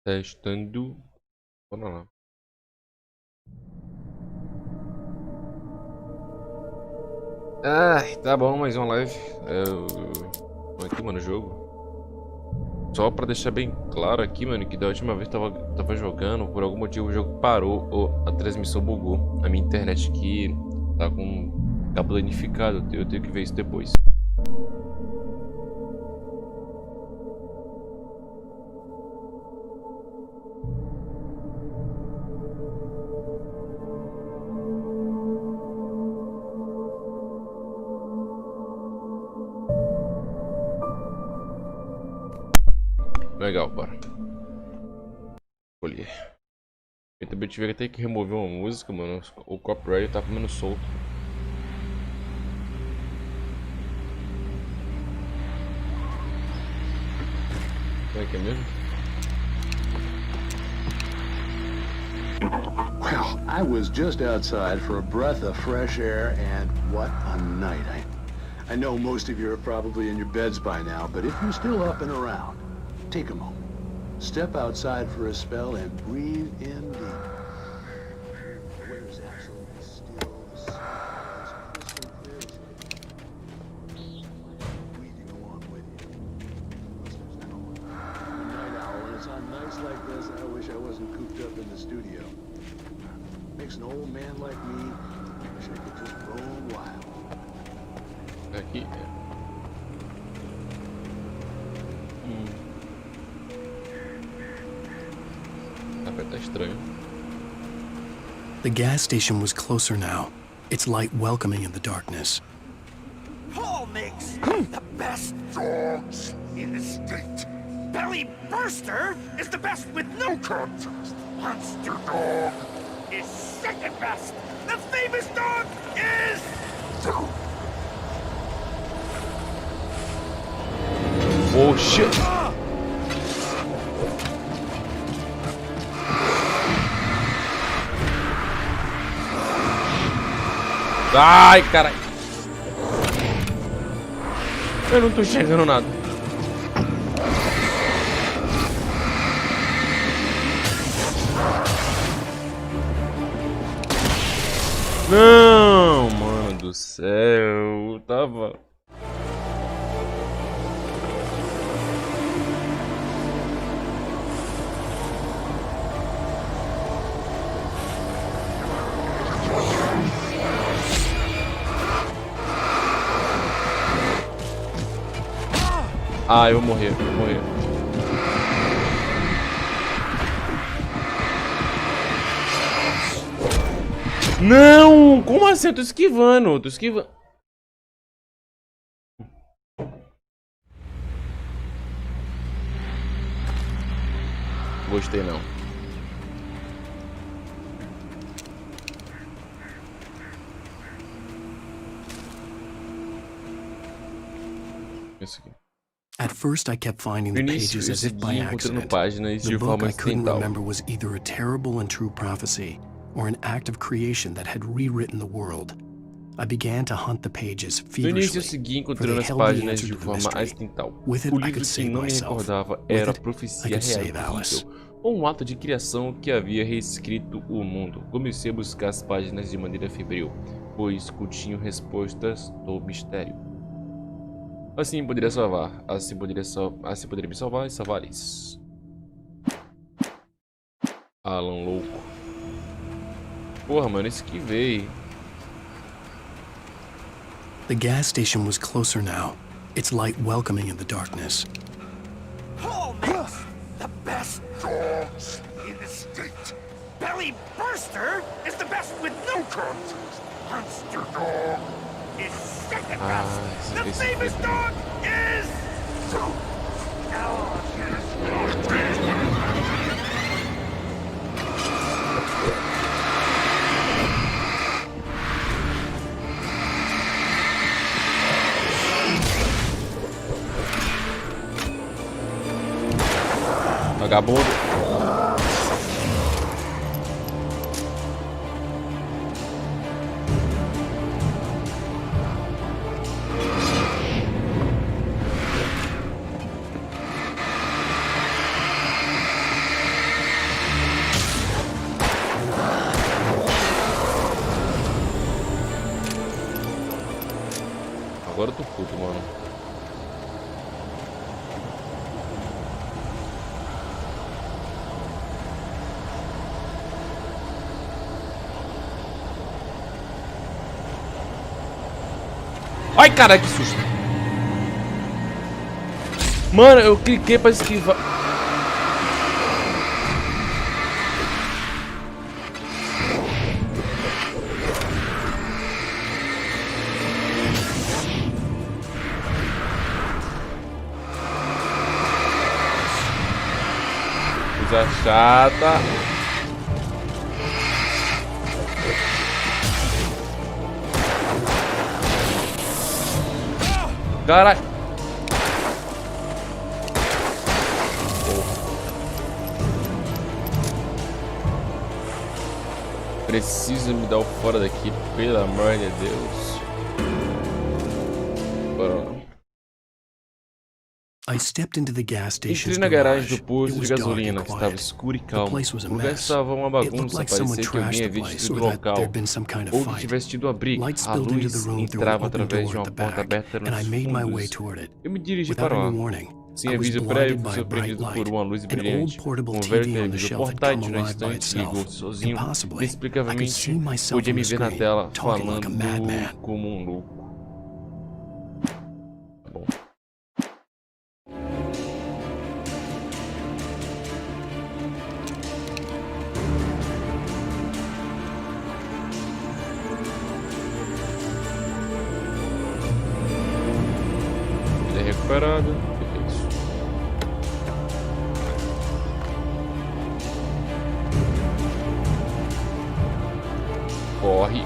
Testando. Bora lá. Ai, tá bom, mais uma live. Vamos aqui, mano, o jogo. Só pra deixar bem claro aqui, mano, que da última vez tava jogando, por algum motivo o jogo parou, ou a transmissão bugou. A minha internet aqui tá com cabo danificado, eu tenho que ver isso depois. Legal, bora. Escolher. Eu também tive até que remover uma música, mano. O copyright tá comendo solto. Como é que é mesmo? Well, I was just outside for a breath of fresh air, and what a night. I know most of you are probably in your beds by now, but if you're still up and around, take a moment. Step outside for a spell and breathe in deep. The air is absolutely still. The sky is crystal clear as day. Breathing along with you. Listeners, I know I'm a night owl, and it's on nights like this I wish I wasn't cooped up in the studio. Makes an old man like me wish I could just roam wild. Aqui. Tá estranho. The gas station was closer now, its light welcoming in the darkness. Paul makes the best dogs in the state. Belly Burster is the best with no contest. Monster Dog is second best. The famous dog is... Oh shit! Ai, caralho! Eu não tô enxergando nada. Não, mano do céu, tava. Ah, eu vou morrer, Não! Como assim? Eu tô esquivando, Gostei não. Isso aqui. At first, I kept finding the pages as if by accident. The book I couldn't remember was either a terrible and true prophecy or an act of creation that had rewritten the world. I began to hunt the pages No início eu feverishly, segui for encontrando they as held the páginas answer de to the forma mystery. acidental. With it, O I livro could que save não me myself. recordava With era a it, I profecia could save real, Alice. ou um ato de criação que havia reescrito o mundo. Comecei a buscar as páginas de maneira febril, pois continham respostas do mistério. Assim poderia salvar, assim poderia me salvar e salvar Alice. Alan louco. Porra, mano, esquivei. The gas station was closer now, its light welcoming in the darkness. Paul makes the best dogs in the state. Belly Burster is the best with no contest. Monster Dog is second best. The famous dog is... Vagabundo. puto, mano. Ai, caralho, que susto. Mano, eu cliquei pra esquivar. Coisa chata. Caralho. Preciso me dar o fora daqui, pelo amor de Deus. Bora lá. Entrei na garagem do posto de gasolina, que estava escuro e calmo. O lugar estava uma bagunça, parecia que alguém havia destruído o local, ou que tivesse tido uma briga. A luz entrava através de uma porta aberta nos fundos. Eu me dirigi para lá. Sem aviso prévio, fui surpreendido por uma luz brilhante. Um velho televisor portátil na estante ligou-se sozinho. Inexplicavelmente, podia me ver na tela, falando como um louco. Bom. Ele é recuperado. Corre.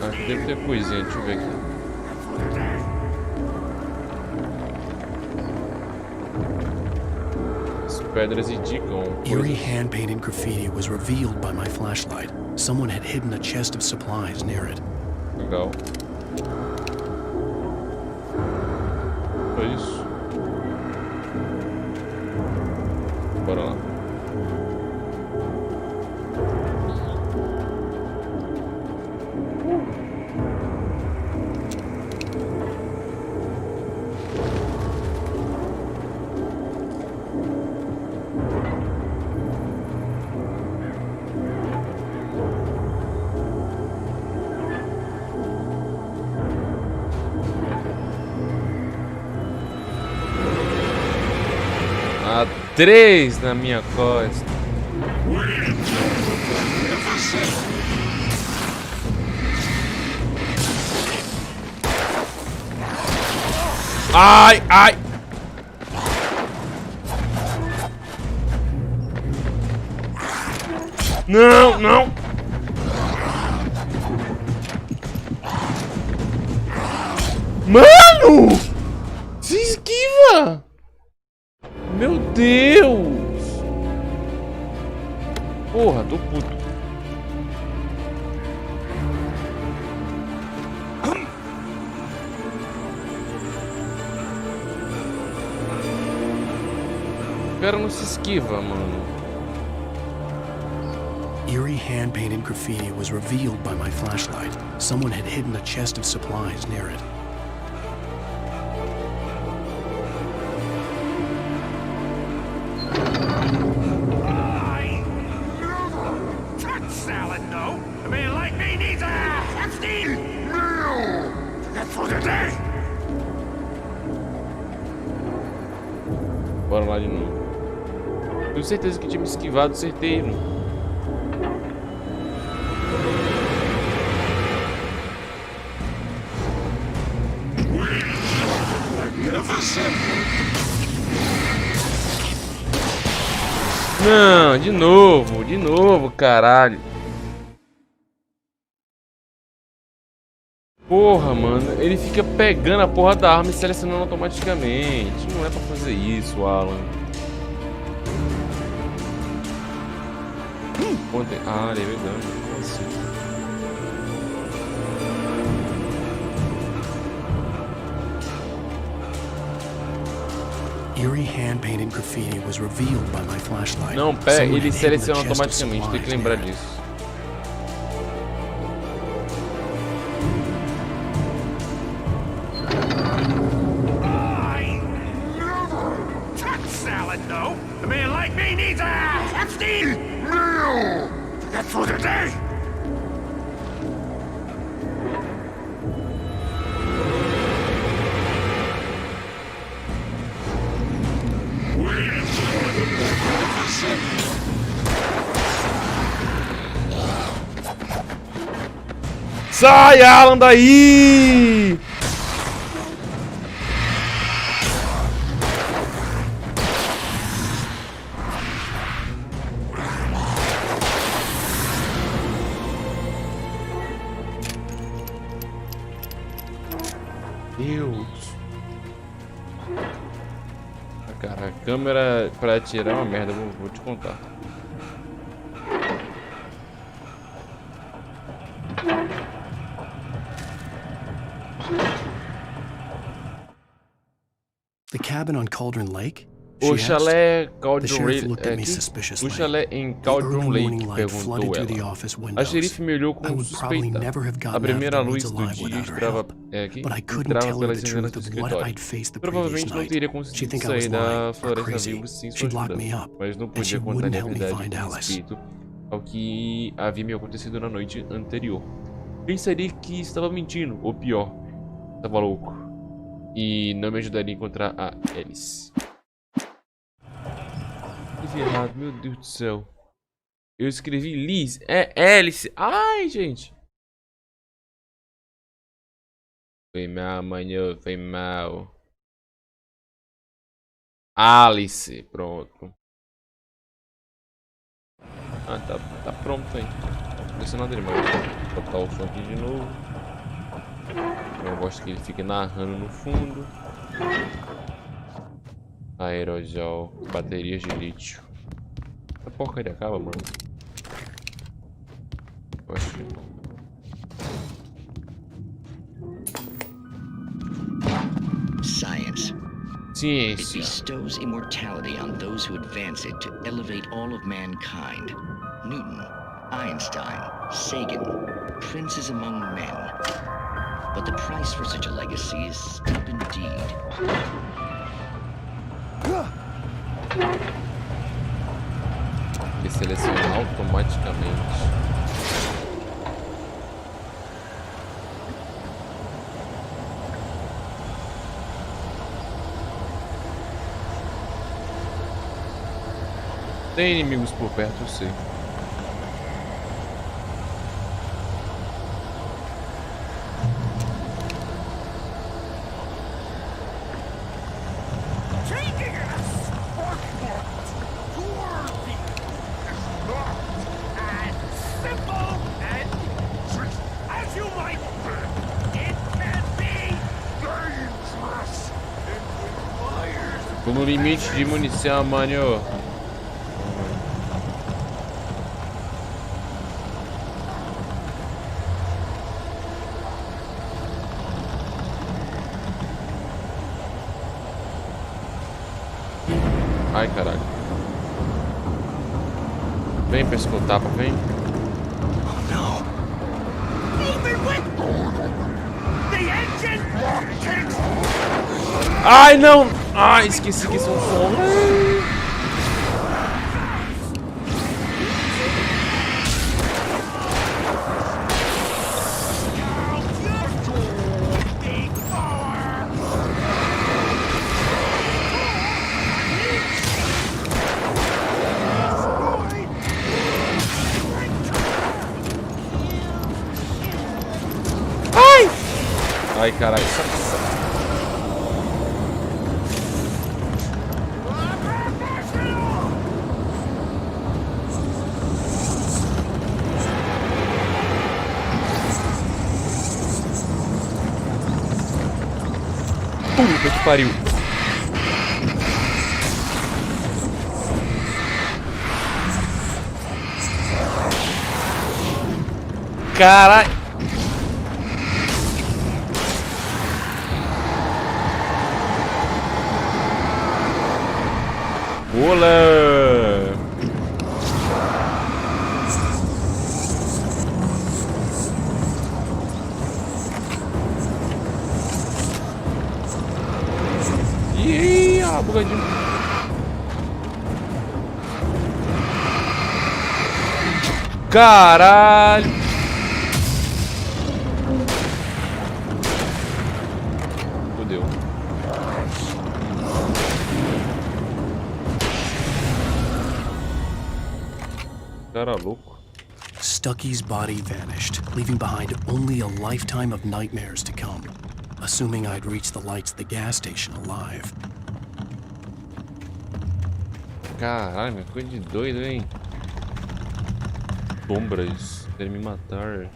Aqui deve ter coisinha, deixa eu ver aqui. As pedras indicam. Eerie hand-painted graffiti was revealed by my flashlight. Someone had hidden a chest of supplies near it. Legal. É isso. Bora lá. A 3 na minha costa. Ai, ai. Não, não. Mano! Se esquiva! Meu Deus! Porra, tô puto. O cara não se esquiva, mano. Eerie hand-painted graffiti was revealed by my flashlight. Someone had hidden a chest of supplies near it. Bora lá de novo. Tenho certeza que tinha me esquivado certeiro. Não, de novo, caralho. Porra, mano, ele fica pegando a porra da arma e selecionando automaticamente. Não é pra fazer isso, Alan. Ah, ele é verdade. Assim. eerie hand-painted graffiti was revealed by my flashlight. Não, pera, Someone ele had hidden a seleciona chest of automaticamente, tem que supplies lembrar near it. disso. Salad, no. A man like me needs a hefty meal. That's for the day. Sai, Alan, daí! Deus. Cara, a câmera pra atirar é uma merda, vou te contar. The cabin on Cauldron Lake? O chalé The sheriff looked at me suspiciously. O chalé em The Cauldron early Lake, morning light flooded perguntou through the ela. office A windows. xerife me olhou I com would probably suspeita. never have A gotten out of primeira the luz woods do alive dia without her entrava, help. aqui, But I couldn't entrava tell her pelas the janelas truth do of what escritório. I'd faced the previous Provavelmente não night. teria She'd conseguido think I sair was da lying or floresta crazy. viva sem sua She'd lock ajuda, me up, mas não and she podia contar wouldn't a help me verdade find a Alice. respeito ao que havia me acontecido na noite anterior. Pensaria que estava mentindo, ou pior, estava louco, e não me ajudaria a encontrar a Alice. Escrevi errado, meu Deus do céu. Eu escrevi Liz, é Alice. Ai, gente. Foi mal, manhã, foi mal. Alice, pronto. Ah, tá pronto aí. Não precisa nada demais. Vou botar o som aqui de novo. Eu gosto que ele fique narrando no fundo. Aerosol, baterias de lítio. Essa porcaria acaba, mano. Eu acho que... Science. It Ciência. bestows immortality on those who advance it to elevate all of mankind. Newton, Einstein, Sagan, princes among men. But the price for such a legacy is steep indeed. Ele seleciona automaticamente. Tem inimigos por perto, eu sei. Tô no limite de munição, mano. Ai, caralho. Vem pra escutar, vem. Ai, não! Ai, esqueci que são som. Ai! Ai, caralho. Puta que pariu. Caralho. Olá! Ih, bugadinho. Caralho! Fudeu. Cara louco. Stucky's body vanished, leaving behind only a lifetime of nightmares to come. Assuming I'd reached the lights of the gas station alive. Caralho, minha coisa de doido, hein? Sombras, querem me matar.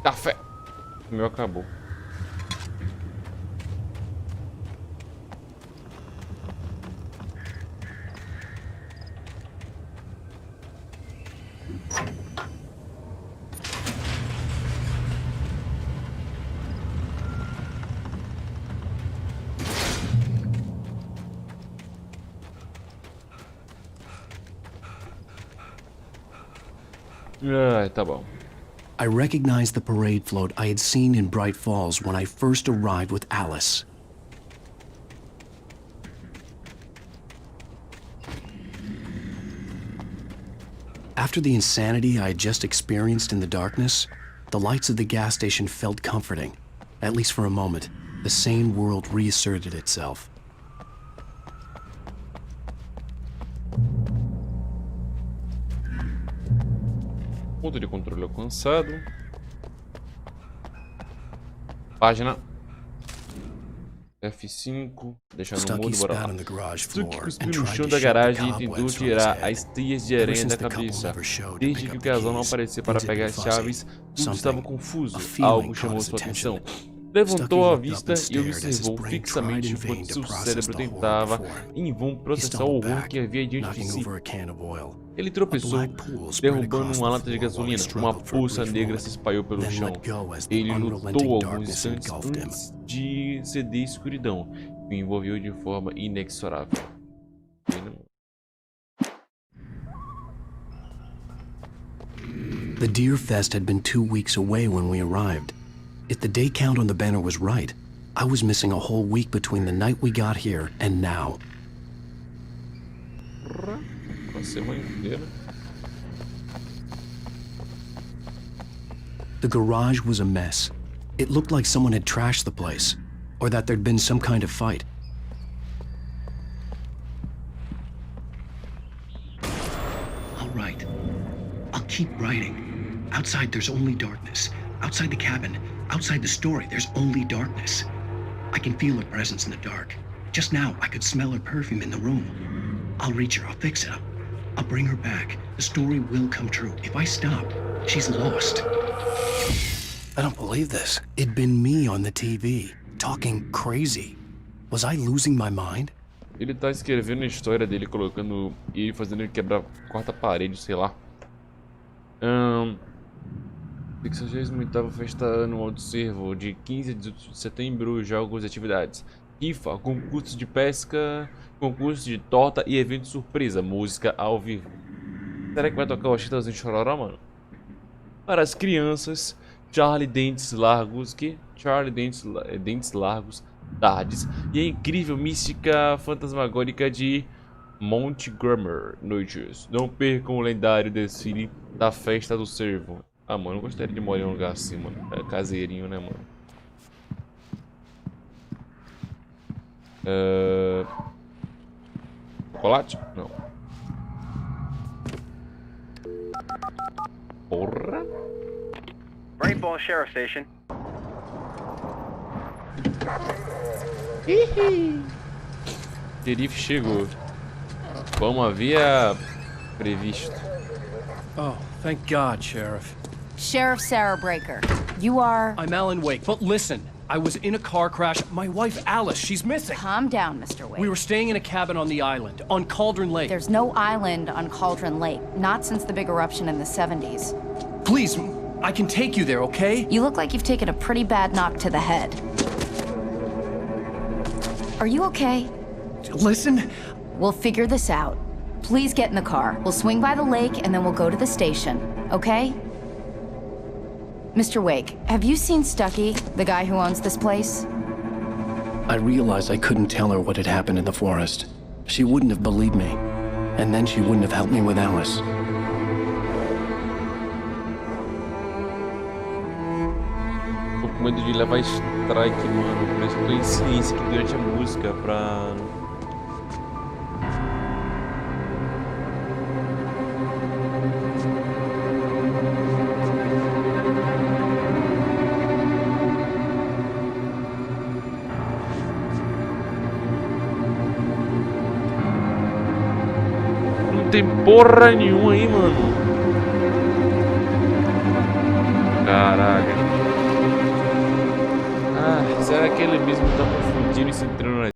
Café! O meu acabou. Tá bom. I recognized the parade float I had seen in Bright Falls when I first arrived with Alice. After the insanity I had just experienced in the darkness, the lights of the gas station felt comforting. At least for a moment, the sane world reasserted itself. Ponto de controle alcançado. Página F5. Deixando no mudo, bora lá. Stuck cuspiu no chão da garagem e tentou tirar as teias de aranha da cabeça. Desde que o casal não apareceu para pegar as chaves, tudo estava confuso. Algo chamou sua atenção. Levantou a vista e observou fixamente enquanto seu cérebro tentava, em vão, processar o horror que havia diante de si. Ele tropeçou, derrubando uma lata de gasolina. Uma poça negra se espalhou pelo chão. Ele lutou alguns instantes antes de ceder à escuridão, que o envolveu de forma inexorável. The Deer Fest had been 2 weeks away when we arrived. If the day count on the banner was right, I was missing a whole week between the night we got here and now. The garage was a mess. It looked like someone had trashed the place, or that there'd been some kind of fight. All right. I'll keep writing. Outside, there's only darkness. Outside the cabin, outside the story, there's only darkness. I can feel her presence in the dark. Just now, I could smell her perfume in the room. I'll reach her, I'll fix it. I'll bring her back. The story will come true. If I stop, she's lost. I don't believe this. It'd been me on the TV, talking crazy. Was I losing my mind? Ele tá escrevendo a história dele, colocando e fazendo ele quebrar a quarta parede, sei lá. 68ª festa anual do Cervo, de 15 a 18 de setembro, jogos e atividades. IFA, concurso de pesca, concurso de torta e evento surpresa, música ao vivo. Será que vai tocar o Chitãozinho Chororó, mano? Para as crianças, Charlie Dentes Largos, Dentes Largos, tardes, e a incrível mística fantasmagórica de Montgomery, noites. Não percam o lendário desfile da festa do Cervo. Ah, mano, eu gostaria de morar em um lugar assim, mano. É caseirinho, né, mano? Chocolate? Não. Porra! Rainbow Sheriff Station. Xerife chegou. Como havia previsto. Oh, thank God, Sheriff. Sheriff Sarah Breaker. You are... I'm Alan Wake, but listen. I was in a car crash. My wife, Alice, she's missing. Calm down, Mr. Wake. We were staying in a cabin on the island, on Cauldron Lake. There's no island on Cauldron Lake. Not since the big eruption in the 70s. Please, I can take you there, okay? You look like you've taken a pretty bad knock to the head. Are you okay? Listen, We'll figure this out. Please get in the car. We'll swing by the lake and then we'll go to the station, okay? Mr. Wake, have you seen Stucky, the guy who owns this place? I realized I couldn't tell her what had happened in the forest. She wouldn't have believed me. And then she wouldn't have helped me with Alice. Tô com medo de levar strike, mano. Por isso eu tô em silêncio aqui durante a música pra... Não tem porra nenhuma aí, mano. Caralho. Ah, será que ele mesmo tá confundindo e se entrando na...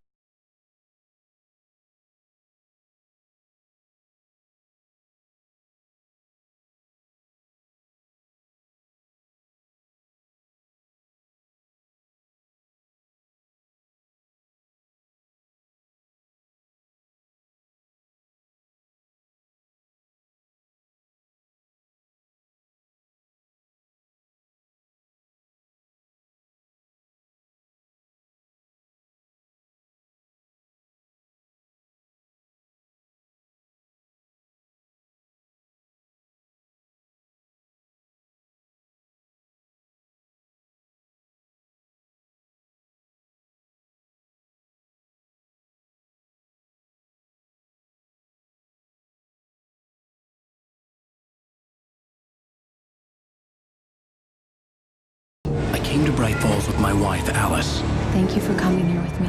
I came to Bright Falls with my wife, Alice. Thank you for coming here with me.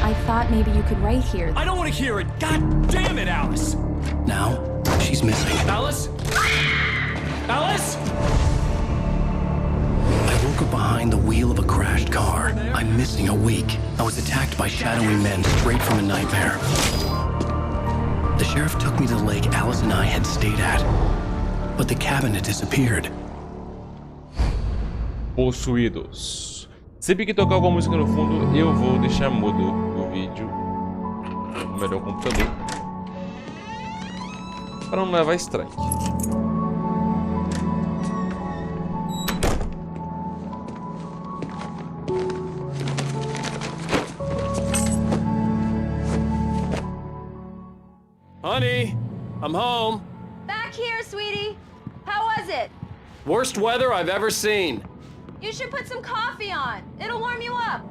I thought maybe you could write here. I don't want to hear it! God damn it, Alice! Now, she's missing. Alice? Alice? I woke up behind the wheel of a crashed car. I'm missing a week. I was attacked by shadowy men straight from a nightmare. The sheriff took me to the lake Alice and I had stayed at. But the cabin had disappeared. Possuídos. Sempre que tocar alguma música no fundo, eu vou deixar mudo o vídeo. O melhor computador. Para não levar strike. Honey, I'm home. Back here, sweetie. How was it? Worst weather I've ever seen. You should put some coffee on. It'll warm you up.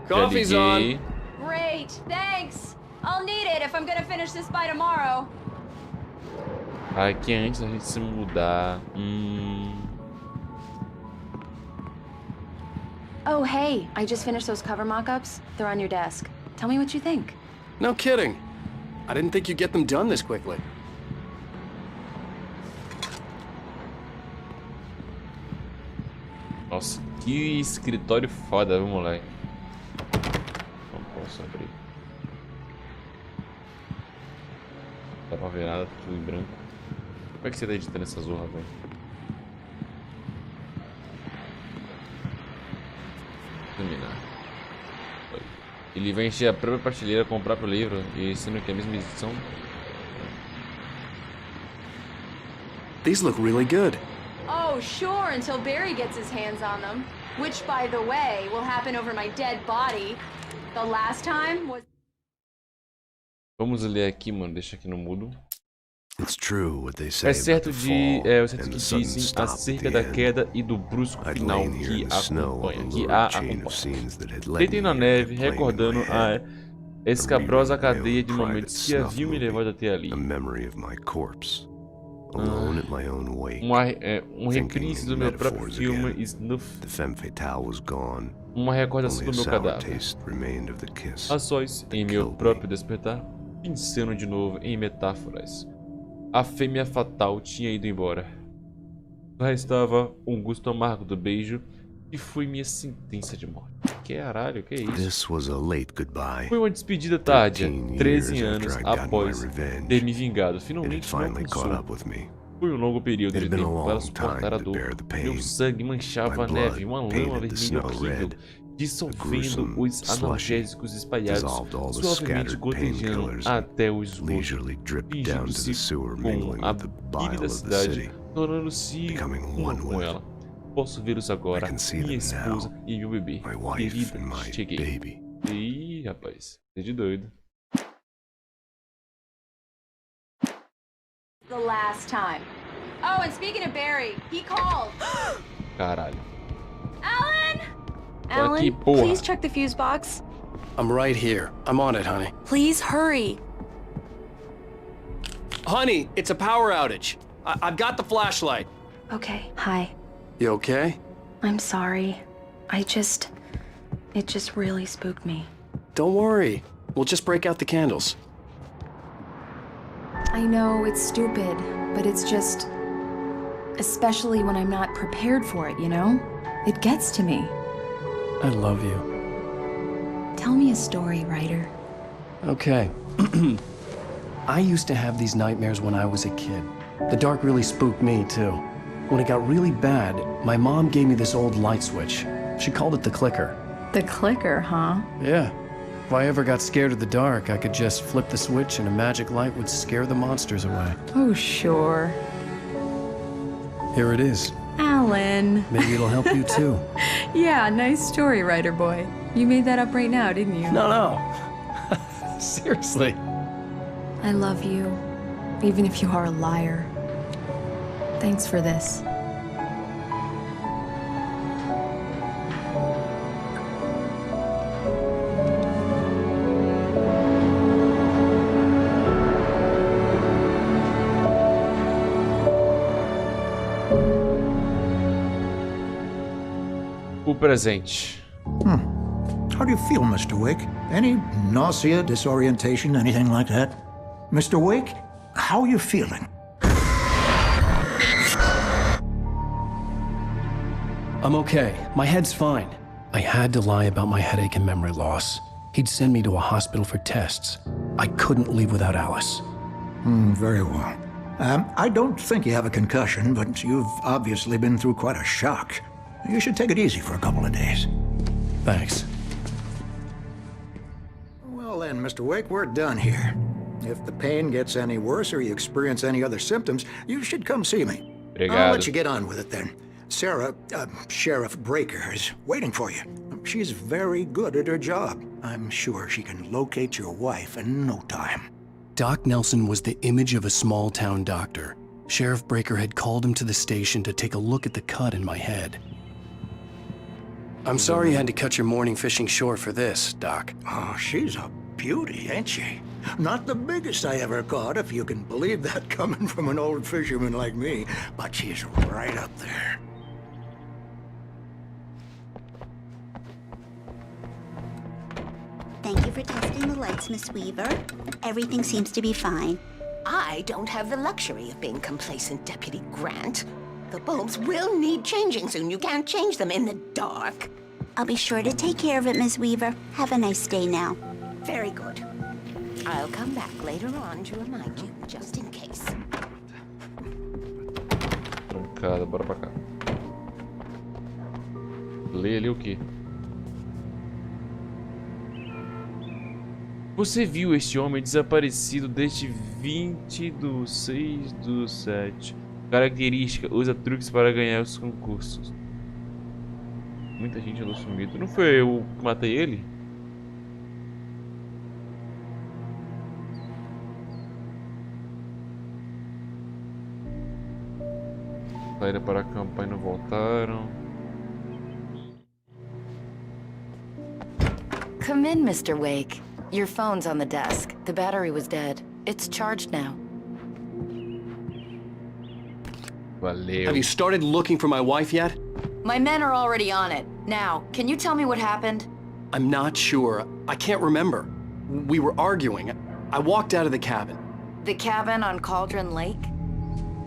Coffee's on. Great, thanks. I'll need it if I'm gonna finish this by tomorrow. Aqui antes da gente se mudar. Oh, hey, I just finished those cover mock-ups. They're on your desk. Tell me what you think. No kidding. I didn't think you'd get them done this quickly. Nossa, que escritório foda, viu, moleque? Não posso abrir. Não dá pra ver nada, tudo em branco. Como é que você tá editando essa zorra, velho? Terminar. Ele vai encher a própria prateleira com o próprio livro, e sendo que é a mesma edição. These look really good. Oh, sure, until Barry gets his hands on them. Which, by the way, will happen over my dead body. The last time was... Vamos ler aqui, mano. Deixa aqui no mudo. It's true what they say É certo about the fall o certo and que the sudden dizem stop at acerca the da end. queda e do brusco I'd final lain here que in the snow acompanha. on a Que lurid a chain of acompanha. scenes that had led Deitei me na here, neve, playing in recordando my head. a escabrosa A rerun of my cadeia de own momentos que private haviam me snuff levado até ali. A memory of my corpse, alone at my own wake. Reprise do meu próprio filme Snuff. The femme fatale was gone. Uma recordação Only do a meu sour cadáver. taste remained of the kiss. A sós, em that meu killed próprio me. despertar, pensando de novo em metáforas. A fêmea fatal tinha ido embora. Só restava um gosto amargo do beijo e foi minha sentença de morte. Caralho, que é isso? This was a late goodbye. Foi uma despedida tardia, 13 anos years after I'd gotten após my revenge. ter me vingado. It had Finalmente me finally caught up alcançou. with me. Foi um longo período de It had been a tempo long para suportar a time to dor. bear the pain. Meu sangue manchava a My neve, blood uma lama painted the vermelha snow horrível red. dissolvendo os analgésicos espalhados, suavemente gotejando até o esgoto, fingindo-se com a bile da cidade, tornando-se uma com ela. Posso vê-los agora, minha esposa e meu bebê. Querida, cheguei. Ih, rapaz, é de doido. The last time. Oh, and speaking of Barry, he called. Caralho. Alan! Aqui, Alan, porra. please check the fuse box. I'm right here. I'm on it, honey. Please hurry. Honey, it's a power outage. I've got the flashlight. Okay, hi. You okay? I'm sorry. It just really spooked me. Don't worry. We'll just break out the candles. I know it's stupid, but it's just... especially when I'm not prepared for it, you know? It gets to me. I love you. Tell me a story, writer. Okay. I used to have these nightmares when I was a kid. The dark really spooked me, too. When it got really bad, my mom gave me this old light switch. She called it the clicker. The clicker, huh? Yeah. If I ever got scared of the dark, I could just flip the switch and a magic light would scare the monsters away. Oh, sure. Here it is. Alan. Maybe it'll help you, too. Yeah, nice story, writer boy. You made that up right now, didn't you? No. Seriously. I love you, even if you are a liar. Thanks for this. O presente. How do you feel, Mr. Wake? Any nausea, disorientation, anything like that? Mr. Wake, how are you feeling? I'm okay. My head's fine. I had to lie about my headache and memory loss. He'd send me to a hospital for tests. I couldn't leave without Alice. Very well. I don't think you have a concussion, but you've obviously been through quite a shock. You should take it easy for a couple of days. Thanks. Well then, Mr. Wake, we're done here. If the pain gets any worse or you experience any other symptoms, you should come see me. I'll let you get on with it then. Sarah, Sheriff Breaker, is waiting for you. She's very good at her job. I'm sure she can locate your wife in no time. Doc Nelson was the image of a small-town doctor. Sheriff Breaker had called him to the station to take a look at the cut in my head. I'm sorry you had to cut your morning fishing short for this, Doc. Oh, she's a beauty, ain't she? Not the biggest I ever caught, if you can believe that coming from an old fisherman like me, but she's right up there. Thank you for testing the lights, Miss Weaver. Everything seems to be fine. I don't have the luxury of being complacent, Deputy Grant. The bulbs will need changing soon. You can't change them in the dark. I'll be sure to take care of it, Miss Weaver. Have a nice day now. Very good. I'll come back later on to remind you, just in case. Trancada, bora pra cá. Lê ali o quê? Você viu este homem desaparecido desde 20/6/7. Característica: usa truques para ganhar os concursos. Muita gente andou sumido. Não foi eu que matei ele? Saíram para a campanha e não voltaram. Come in, Mr. Wake. Your phone's on the desk. The battery was dead. It's charged now. Valeu. Have you started looking for my wife yet? My men are already on it. Now, can you tell me what happened? I'm not sure. I can't remember. We were arguing. I walked out of the cabin. The cabin on Cauldron Lake?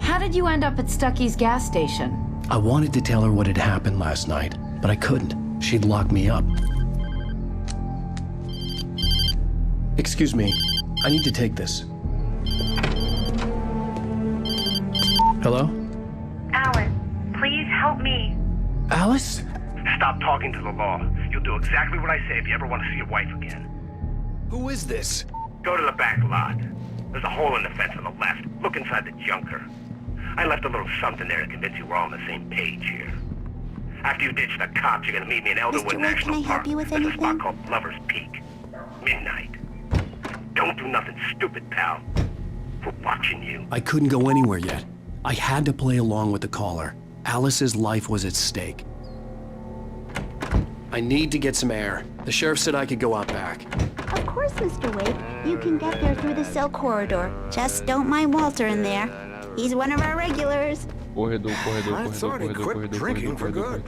How did you end up at Stucky's gas station? I wanted to tell her what had happened last night, but I couldn't. She'd locked me up. Excuse me. I need to take this. Hello? Alan, please help me. Alice? Stop talking to the law. You you'll do exactly what I say if you ever want to see your wife again. Who is this? Go to the back lot. There's a hole in the fence on the left. Look inside the junker. I left a little something there to convince you we're all on the same page here. After you ditch the cops, you're gonna meet me in Elderwood National Park. There's a spot called Lover's Peak. Midnight. Don't do nothing stupid, pal. We're watching you. I couldn't go anywhere yet. I had to play along with the caller. Alice's life was at stake. I need to get some air. The sheriff said I could go out back. Of course, Mr. Wake. You can get there through the cell corridor. Just don't mind Walter in there. He's one of our regulars. I thought he quit drinking for good.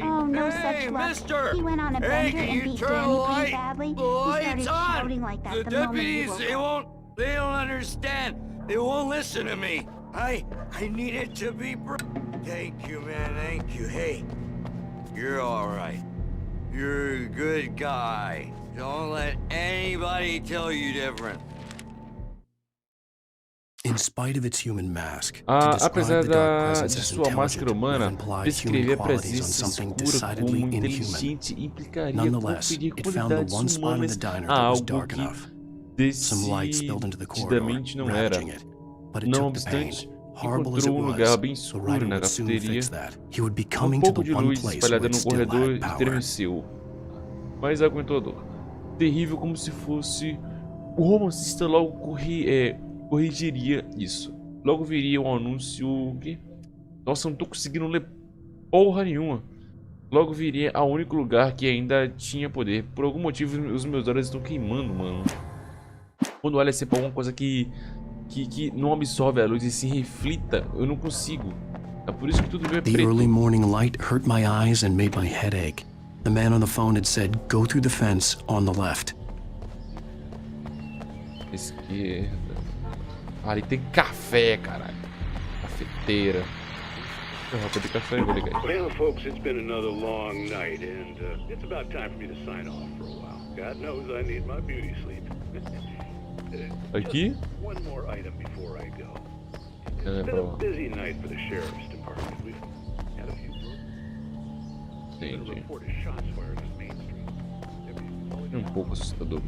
Oh, no such luck. Mister! He went on a bender and beat Danny pretty badly. The He started shouting like that The the moment he deputies, woke up. they don't understand. They won't listen to me. I needed to be Thank you, man, thank you. Hey, you're all right. You're a good guy. Don't let anybody tell you different. In spite of its human mask, apesar de sua máscara humana, descrever a presença escura como inteligente implicaria conferir qualidades humanas a algo que decididamente não era. Não obstante, encontrou um lugar bem escuro na cafeteria. Um pouco de luz espalhada no corredor estremeceu, mas aguentou a dor. Terrível, como se fosse o romancista logo corrigiria isso. Logo viria um anúncio que... Nossa, não tô conseguindo ler porra nenhuma. Logo viria ao único lugar que ainda tinha poder. Por algum motivo os meus olhos estão queimando, mano. Quando olha assim pra alguma coisa que não absorve a luz e se reflita, eu não consigo. É por isso que tudo veio preto. The early morning light hurt my eyes and made my head ache. The man on the phone had said, "Go through the fence on the left." Esquerda. Ali tem café, caralho. Cafeteira. Roupa de café, vou ligar aí. Well, folks, it's been another long night, and it's about time for me to sign off for a while. God knows I need my beauty sleep. Aqui? One more item before I go. It's been a busy night for the sheriff's department. We've had a few Entendi. reported shots fired on Main Street. É um pouco assustador.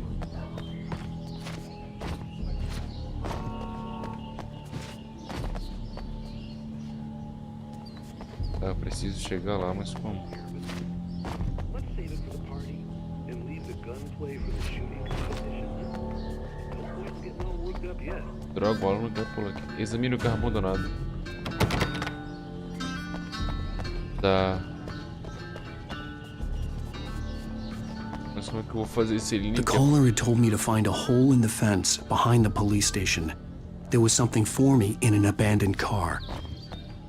Tá, preciso chegar lá, mas como? Let's save it for the party and leave the gunplay for the shooting competition. Don't quite getting all worked up yet. Droga, bola não dá por aqui. Examine o carro abandonado. Tá. Mas como é que eu vou fazer esse link? The caller had told me to find a hole in the fence behind the police station. There was something for me in an abandoned car.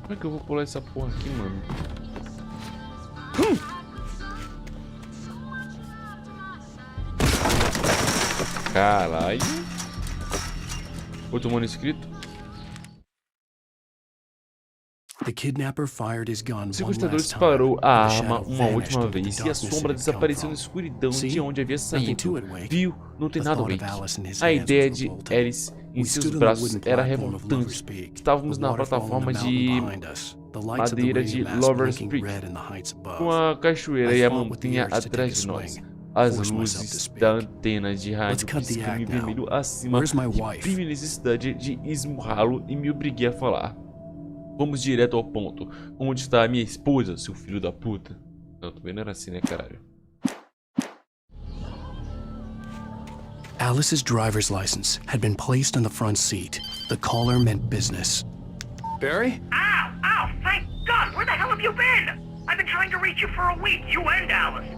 Como é que eu vou pular essa porra aqui, mano? Caralho. Outro manuscrito. The kidnapper fired his gun O sequestrador disparou a arma uma última vez e a sombra desapareceu na escuridão de onde havia saído. Viu? Não tem nada, Wake. A ideia de Alice em seus braços era revoltante. Estávamos na plataforma de madeira de Lover's Peak, com a cachoeira e a montanha atrás de nós. As luzes da antena de rádio piscando em vermelho acima e tive necessidade de esmurrá-lo e me obriguei a falar. Vamos direto ao ponto. Onde está a minha esposa, seu filho da puta? Não, também não era assim, né, caralho? Alice's driver's license had been placed on the front seat. The caller meant business. Barry? Ow! Ow! Thank God! Where the hell have you been? I've been trying to reach you for a week, you and Alice.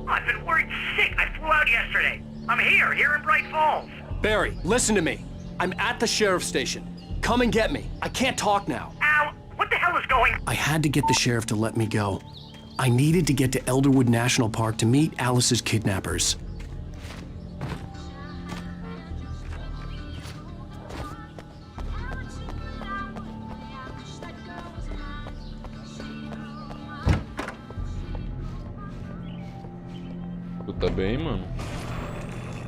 I've been worried sick. I flew out yesterday. I'm here in Bright Falls. Barry, listen to me. I'm at the sheriff's station. Come and get me. I can't talk now. Ow! What the hell is going? I had to get the sheriff to let me go. I needed to get to Elderwood National Park to meet Alice's kidnappers. Tá bem, mano.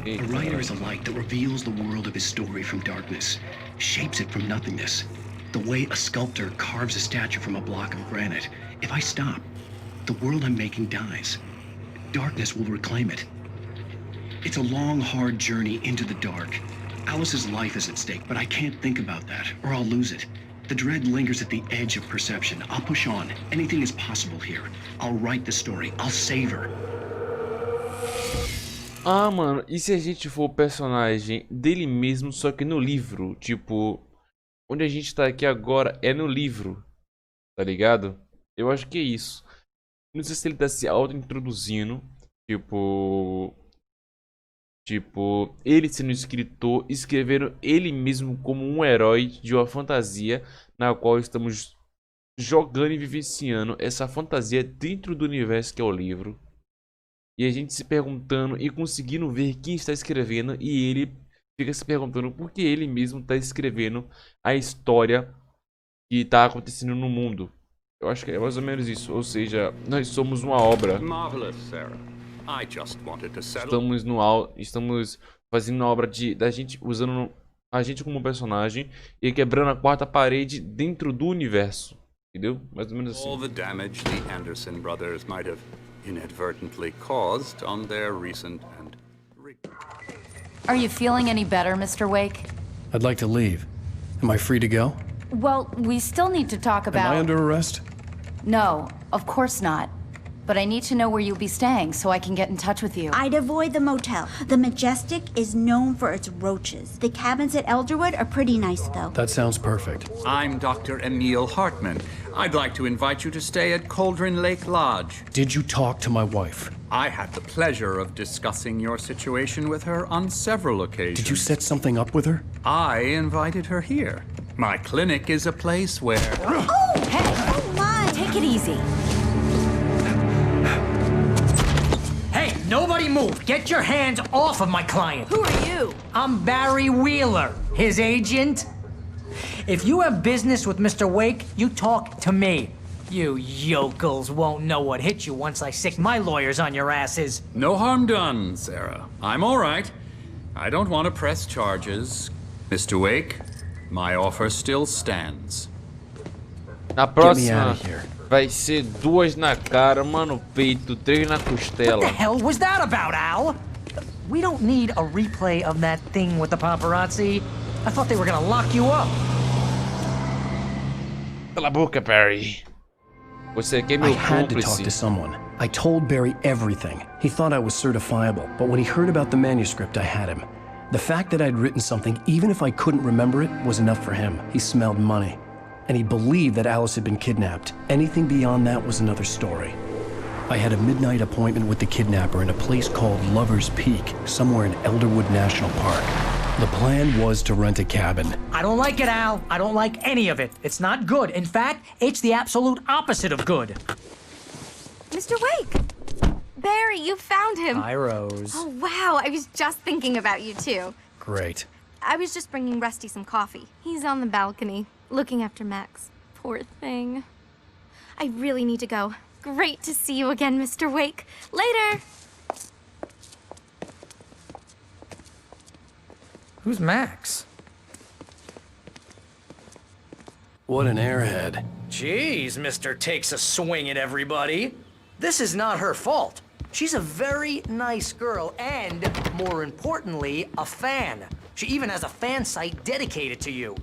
A writer is a light that reveals the world of his story from darkness, shapes it from nothingness. The way a sculptor carves a statue from a block of granite. If I stop, the world I'm making dies. darkness will reclaim it. It's a long, hard journey into the dark. Alice's life is at stake, but I can't think about that, or I'll lose it. The dread lingers at the edge of perception. I'll push on. Anything is possible here. I'll write the story. I'll save her. Ah, mano, e se a gente for o personagem dele mesmo, só que no livro? Tipo, onde a gente tá aqui agora é no livro, tá ligado? Eu acho que é isso. Não sei se ele tá se auto-introduzindo, tipo, ele sendo escritor, escrevendo ele mesmo como um herói de uma fantasia na qual estamos jogando e vivenciando essa fantasia dentro do universo que é o livro. E a gente se perguntando e conseguindo ver quem está escrevendo, e ele fica se perguntando por que ele mesmo está escrevendo a história que está acontecendo no mundo. Eu acho que é mais ou menos isso, ou seja, nós somos uma obra. Marvelous, Sarah. I just wanted to settle. Estamos fazendo a obra da gente, usando a gente como personagem e quebrando a quarta parede dentro do universo. Entendeu? Mais ou menos assim. All the damage the Anderson brothers might have inadvertently caused on their recent and... Are you feeling any better, Mr. Wake? I'd like to leave. Am I free to go? Well, we still need to talk about... Am I under arrest? No, of course not. But I need to know where you'll be staying so I can get in touch with you. I'd avoid the motel. The Majestic is known for its roaches. The cabins at Elderwood are pretty nice, though. That sounds perfect. I'm Dr. Emil Hartman. I'd like to invite you to stay at Cauldron Lake Lodge. Did you talk to my wife? I had the pleasure of discussing your situation with her on several occasions. Did you set something up with her? I invited her here. My clinic is a place where... Oh! Hey! Oh, my! Take it easy. Hey, nobody move! Get your hands off of my client! Who are you? I'm Barry Wheeler, his agent. If you have business with Mr. Wake, you talk to me. You yokels won't know what hit you once I sick my lawyers on your asses. No harm done, Sarah. I'm all right. I don't want to press charges. Mr. Wake, my offer still stands. Na próxima vai ser 2 na cara, uma no peito, 3 na costela. What the hell was that about, Al? We don't need a replay of that thing with the paparazzi. I thought they were gonna lock you up. Cala a boca, Barry. Você aqui é meu I had to talk cúmplice. to someone. I told Barry everything. He thought I was certifiable, but when he heard about the manuscript, I had him. The fact that I'd written something, even if I couldn't remember it, was enough for him. He smelled money. And he believed that Alice had been kidnapped. Anything beyond that was another story. I had a midnight appointment with the kidnapper in a place called Lover's Peak, somewhere in Elderwood National Park. The plan was to rent a cabin. I don't like it, Al. I don't like any of it. It's not good. In fact, it's the absolute opposite of good. Mr. Wake! Barry, you found him! Hi, Rose. Oh, wow. I was just thinking about you, too. Great. I was just bringing Rusty some coffee. He's on the balcony, looking after Max. Poor thing. I really need to go. Great to see you again, Mr. Wake. Later! Who's Max? What an airhead. Jeez, Mr. Takes a swing at everybody. This is not her fault. She's a very nice girl and, more importantly, a fan. She even has a fan site dedicated to you.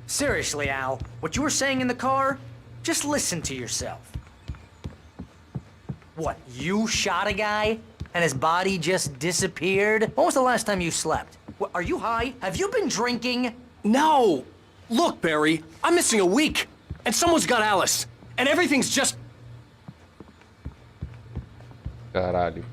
Seriously, Al, what you were saying in the car, just listen to yourself. What, you shot a guy and his body just disappeared? When was the last time you slept? What, are you high? Have you been drinking? No! Look, Barry, I'm missing a week, and someone's got Alice, and everything's just... Caralho.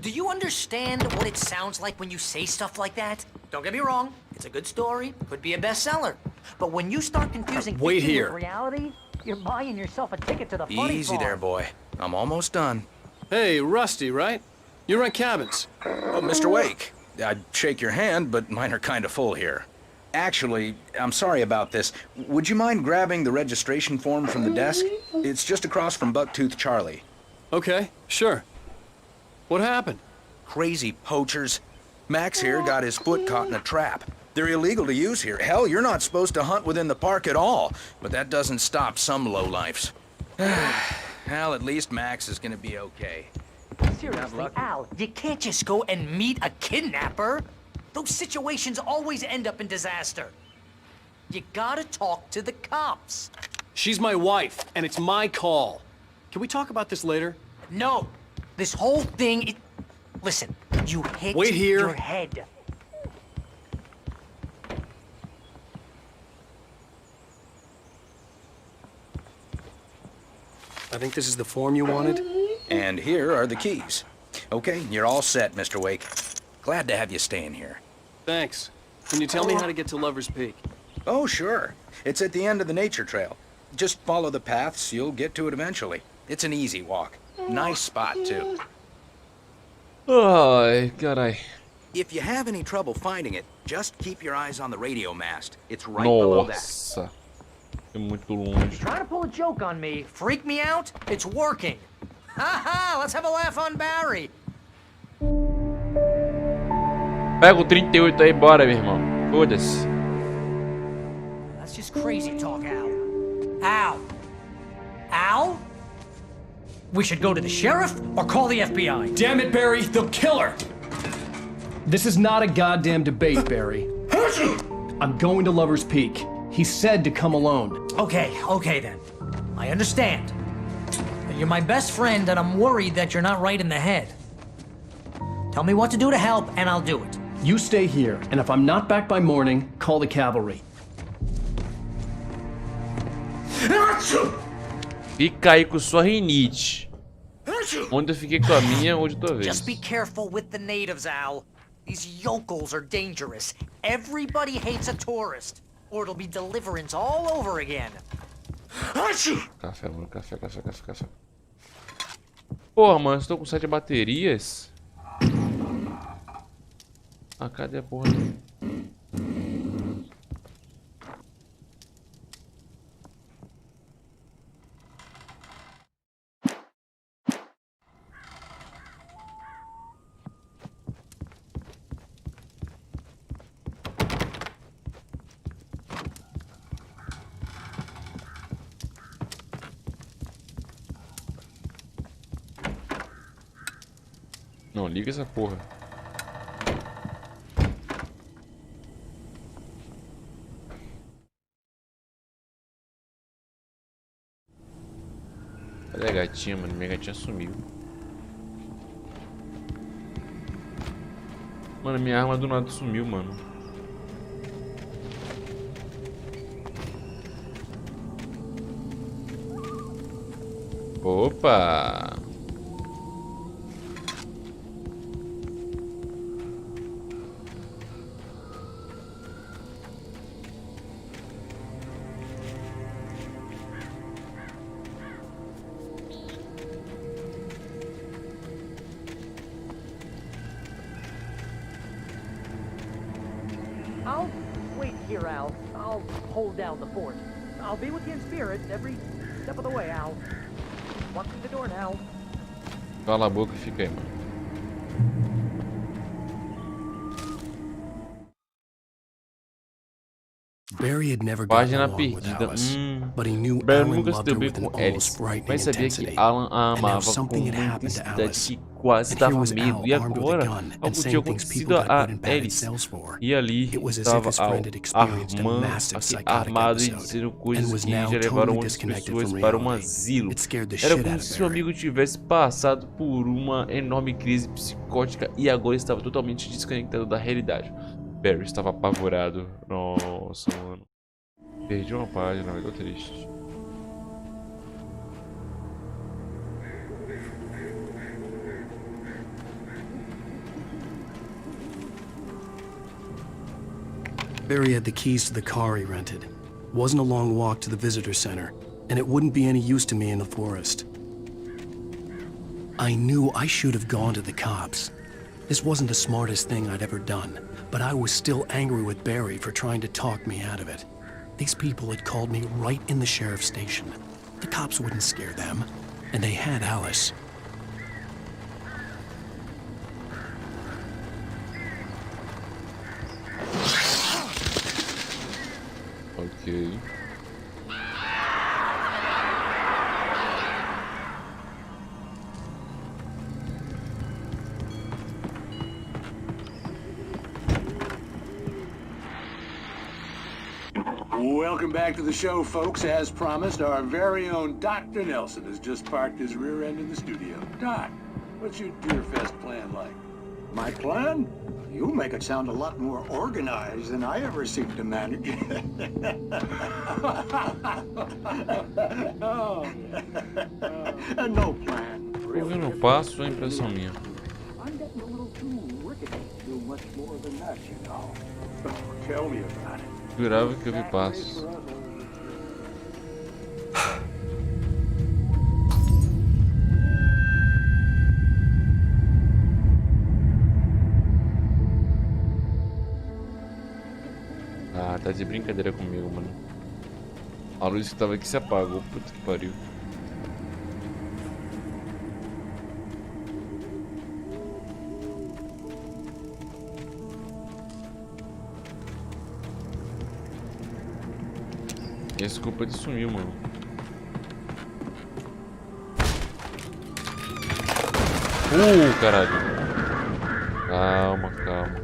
Do you understand what it sounds like when you say stuff like that? Don't get me wrong, it's a good story, could be a bestseller. But when you start confusing Wait fiction here. with reality, you're buying yourself a ticket to the funny Easy farm. there, boy. I'm almost done. Hey, Rusty, right? You rent cabins. Oh, Mr. Wake. I'd shake your hand, but mine are kind of full here. Actually, I'm sorry about this. Would you mind grabbing the registration form from the desk? It's just across from Bucktooth Charlie. Okay, sure. What happened? Crazy poachers. Max here got his foot caught in a trap. They're illegal to use here. Hell, you're not supposed to hunt within the park at all. But that doesn't stop some lowlifes. Well, at least Max is gonna be okay. Seriously, Al, you can't just go and meet a kidnapper. Those situations always end up in disaster. You gotta talk to the cops. She's my wife, and it's my call. Can we talk about this later? No. This whole thing, listen, you hit Wait here. your head. I think this is the form you wanted. And here are the keys. Okay, you're all set, Mr. Wake. Glad to have you staying here. Thanks. Can you tell me how to get to Lover's Peak? Oh, sure. It's at the end of the nature trail. Just follow the paths, you'll get to it eventually. It's an easy walk. Nice spot, too. Ai, carai. If you have any trouble finding it, just keep your eyes on the radio mast. It's right below that. Nossa. É muito longe. Trying to pull a joke on me, freak me out? It's working. Haha, let's have a laugh on Barry. Pega o 38 aí, bora, meu irmão. Foda-se. That's just crazy talk, Al. Al? Al? We should go to the sheriff or call the FBI. Damn it, Barry, they'll kill her! This is not a goddamn debate, Barry. I'm going to Lover's Peak. He said to come alone. Okay then. I understand. But you're my best friend and I'm worried that you're not right in the head. Tell me what to do to help and I'll do it. You stay here, and if I'm not back by morning, call the cavalry. Fica aí com sua rinite. Onde eu fiquei com a minha, onde tua vez. Just be careful with the natives, Al. These yokels are dangerous. Everybody hates a tourist. Or it'll be deliverance all over again. Café, mano, café. Porra, mano, estou com 7 baterias. Ah, cadê a porra? Não, liga essa porra. Cadê a gatinha, mano? Minha gatinha sumiu. Mano, minha arma do nada sumiu, mano. Opa! I'll wait here, Al. I'll hold down the fort. I'll be with you in spirit every step of the way, Al. Walk through the door now. Cala a boca e fica aí, mano. Barry had never gotten Página along with perdida. Alice, but he knew Barry Alan nunca se loved deu her bem with an com almost Alice, frightening mas sabia intensity. que Alan a And now amava com something had uma happened to intensidade Alice. que quase And here dava was medo. Al E armed with a agora, gun and algo tinha saying things acontecido people got a put in bad Alice. cells for. E ali It was as if estava his friend had experienced a massive aqui psychotic armado e episode dizendo and coisas was que now já levaram totally outras disconnected pessoas from para reality. asilo. It scared the Era shit como out se of seu Barry. amigo tivesse passado por uma enorme crise psicótica e agora estava totalmente desconectado da realidade. Barry estava apavorado. Nossa, mano. Perdi uma página, mas tô triste. Barry had the keys to the car he rented. Wasn't a long walk to the visitor center, and it wouldn't be any use to me in the forest. I knew I should have gone to the cops. This wasn't the smartest thing I'd ever done, but I was still angry with Barry for trying to talk me out of it. These people had called me right in the sheriff's station. The cops wouldn't scare them, and they had Alice. Ok. Welcome back to the show, folks. As promised, our very own Dr. Nelson has just parked his rear end in the studio. Doc, what's your Deerfest plan like? My plan? You make it sound a lot more organized than I ever seem to manage. No plan. Eu não passo, é impressão minha. I'm getting a little too rickety to do much more than that, you know. Tell me about it. Jurava que eu vi passos. Ah, tá de brincadeira comigo, mano. A luz que tava aqui se apagou, puta que pariu. E essa culpa de sumiu, mano. Caralho. Calma, calma.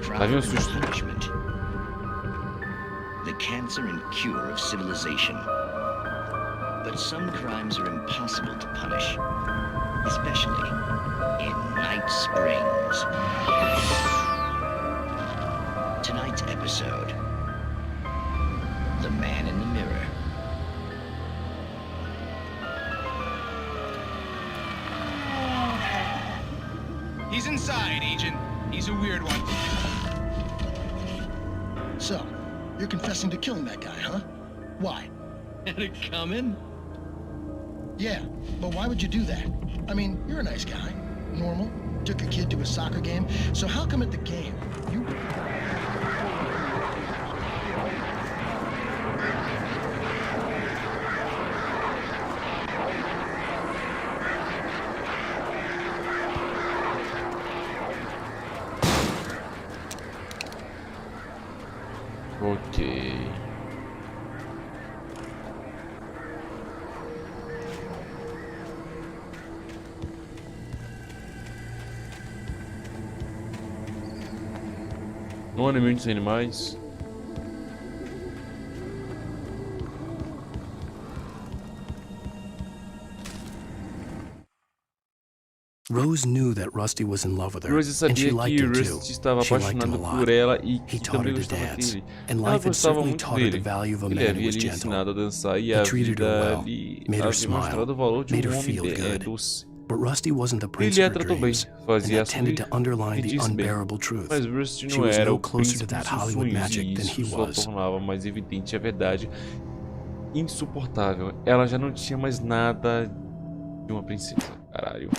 Crime and punishment. The cancer and cure of civilization. But some crimes are impossible to punish, especially in Night Springs. Tonight's episode, The Man in the Mirror. He's inside, Agent. He's a weird one. So, you're confessing to killing that guy, huh? Why? Had it coming? Yeah, but why would you do that? I mean, you're a nice guy. Normal. Took a kid to a soccer game. So how come at the game, you... Ok. No anime dos animais. Rose knew that Rusty was in love with her, Rose and she sabia liked que him too. Rusty estava She liked him a apaixonado lot. por ela e He que taught her também to gostava dance, dele. and Ela life had gostava certainly muito taught her the dele. value of a Ele man who havia was lhe gentle. ensinado a dançar e He a treated her vida well, lhe made her havia smile, mostrado o valor de made her homem feel good. doce. But Rusty wasn't the prince Ele a of her tratou bem, dreams, and fazia that tended to underline the sentir-se bem. unbearable truth. Mas Rusty She não was era no o closer to príncipe that dos seus Hollywood sonhos magic e than he isso só was. tornava mais evidente a verdade insuportável. Ela já não tinha mais nada de uma princesa, caralho.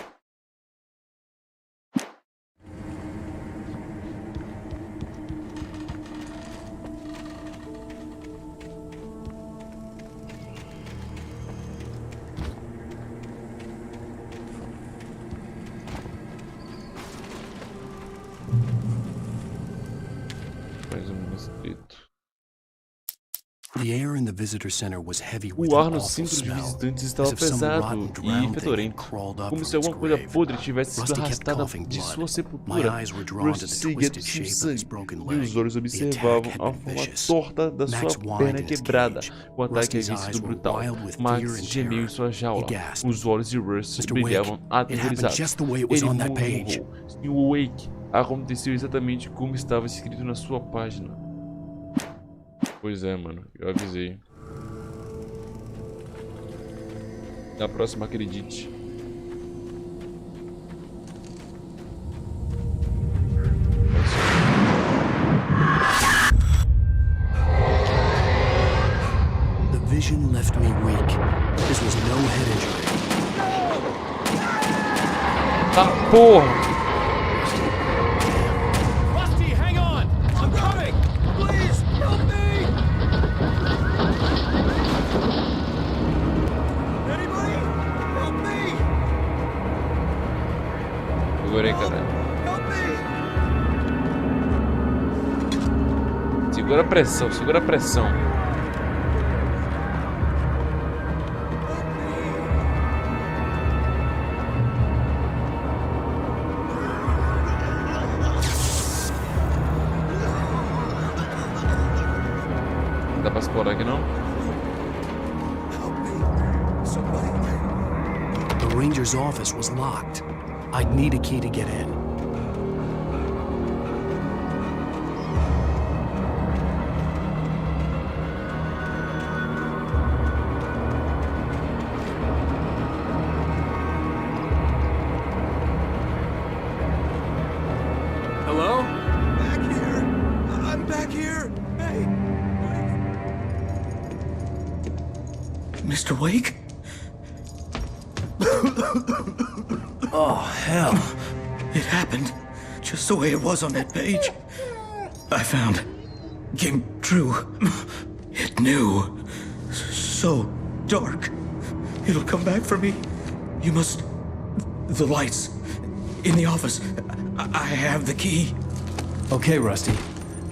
Mais escrito. The air in the visitor center was heavy with O ar an no awful centro de smell, visitantes as estava if some pesado rotten e drowned thing had fedorento, crawled up como from se its alguma coisa grave. podre tivesse sido Rusty kept arrastada coughing de blood. sua My sepultura. eyes were drawn to Rusty the seguia twisted seu shape of his sangue broken e leg. os olhos The observavam attack had a been forma vicious. torta da Max sua whined perna in his quebrada. cage. O ataque Rusty's havia eyes sido were brutal. wild with Max fear and gemeu em terror. sua jaula. He gasped. Os olhos de Rusty Mr. brilhavam Wake, it happened aterrorizados. just the way it was Ele on that page. murmurou. Sr. Wake, aconteceu exatamente como estava escrito na sua página. Pois é, mano, eu avisei. Na próxima, acredite. The vision left me weak. This was no head injury. Ah, porra! Rusty, hang on! I'm coming! Please, help me! Anybody? Help me! Segura Segura a pressão, segura a pressão. Não dá pra explorar aqui não? The ranger's office was locked. I'd need a key to get in. Hello? Back here! I'm back here! Hey! Mr. Wake? Oh, hell. It happened just the way it was on that page. I found. Came true. It knew. So dark. It'll come back for me. You must... The lights. In the office. I have the key. Okay, Rusty.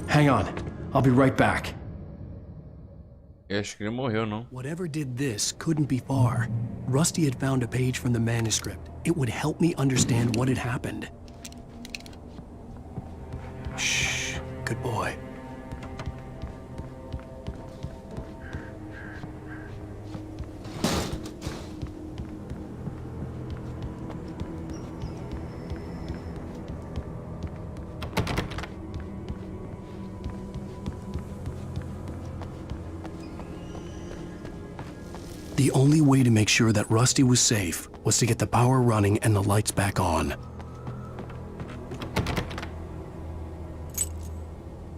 Hang on. I'll be right back. Eu acho que ele morreu, não? Whatever did this couldn't be far. Rusty had found a page from the manuscript. It would help me understand what had happened. Shh. Good boy. The only way to make sure that Rusty was safe was to get the power running and the lights back on.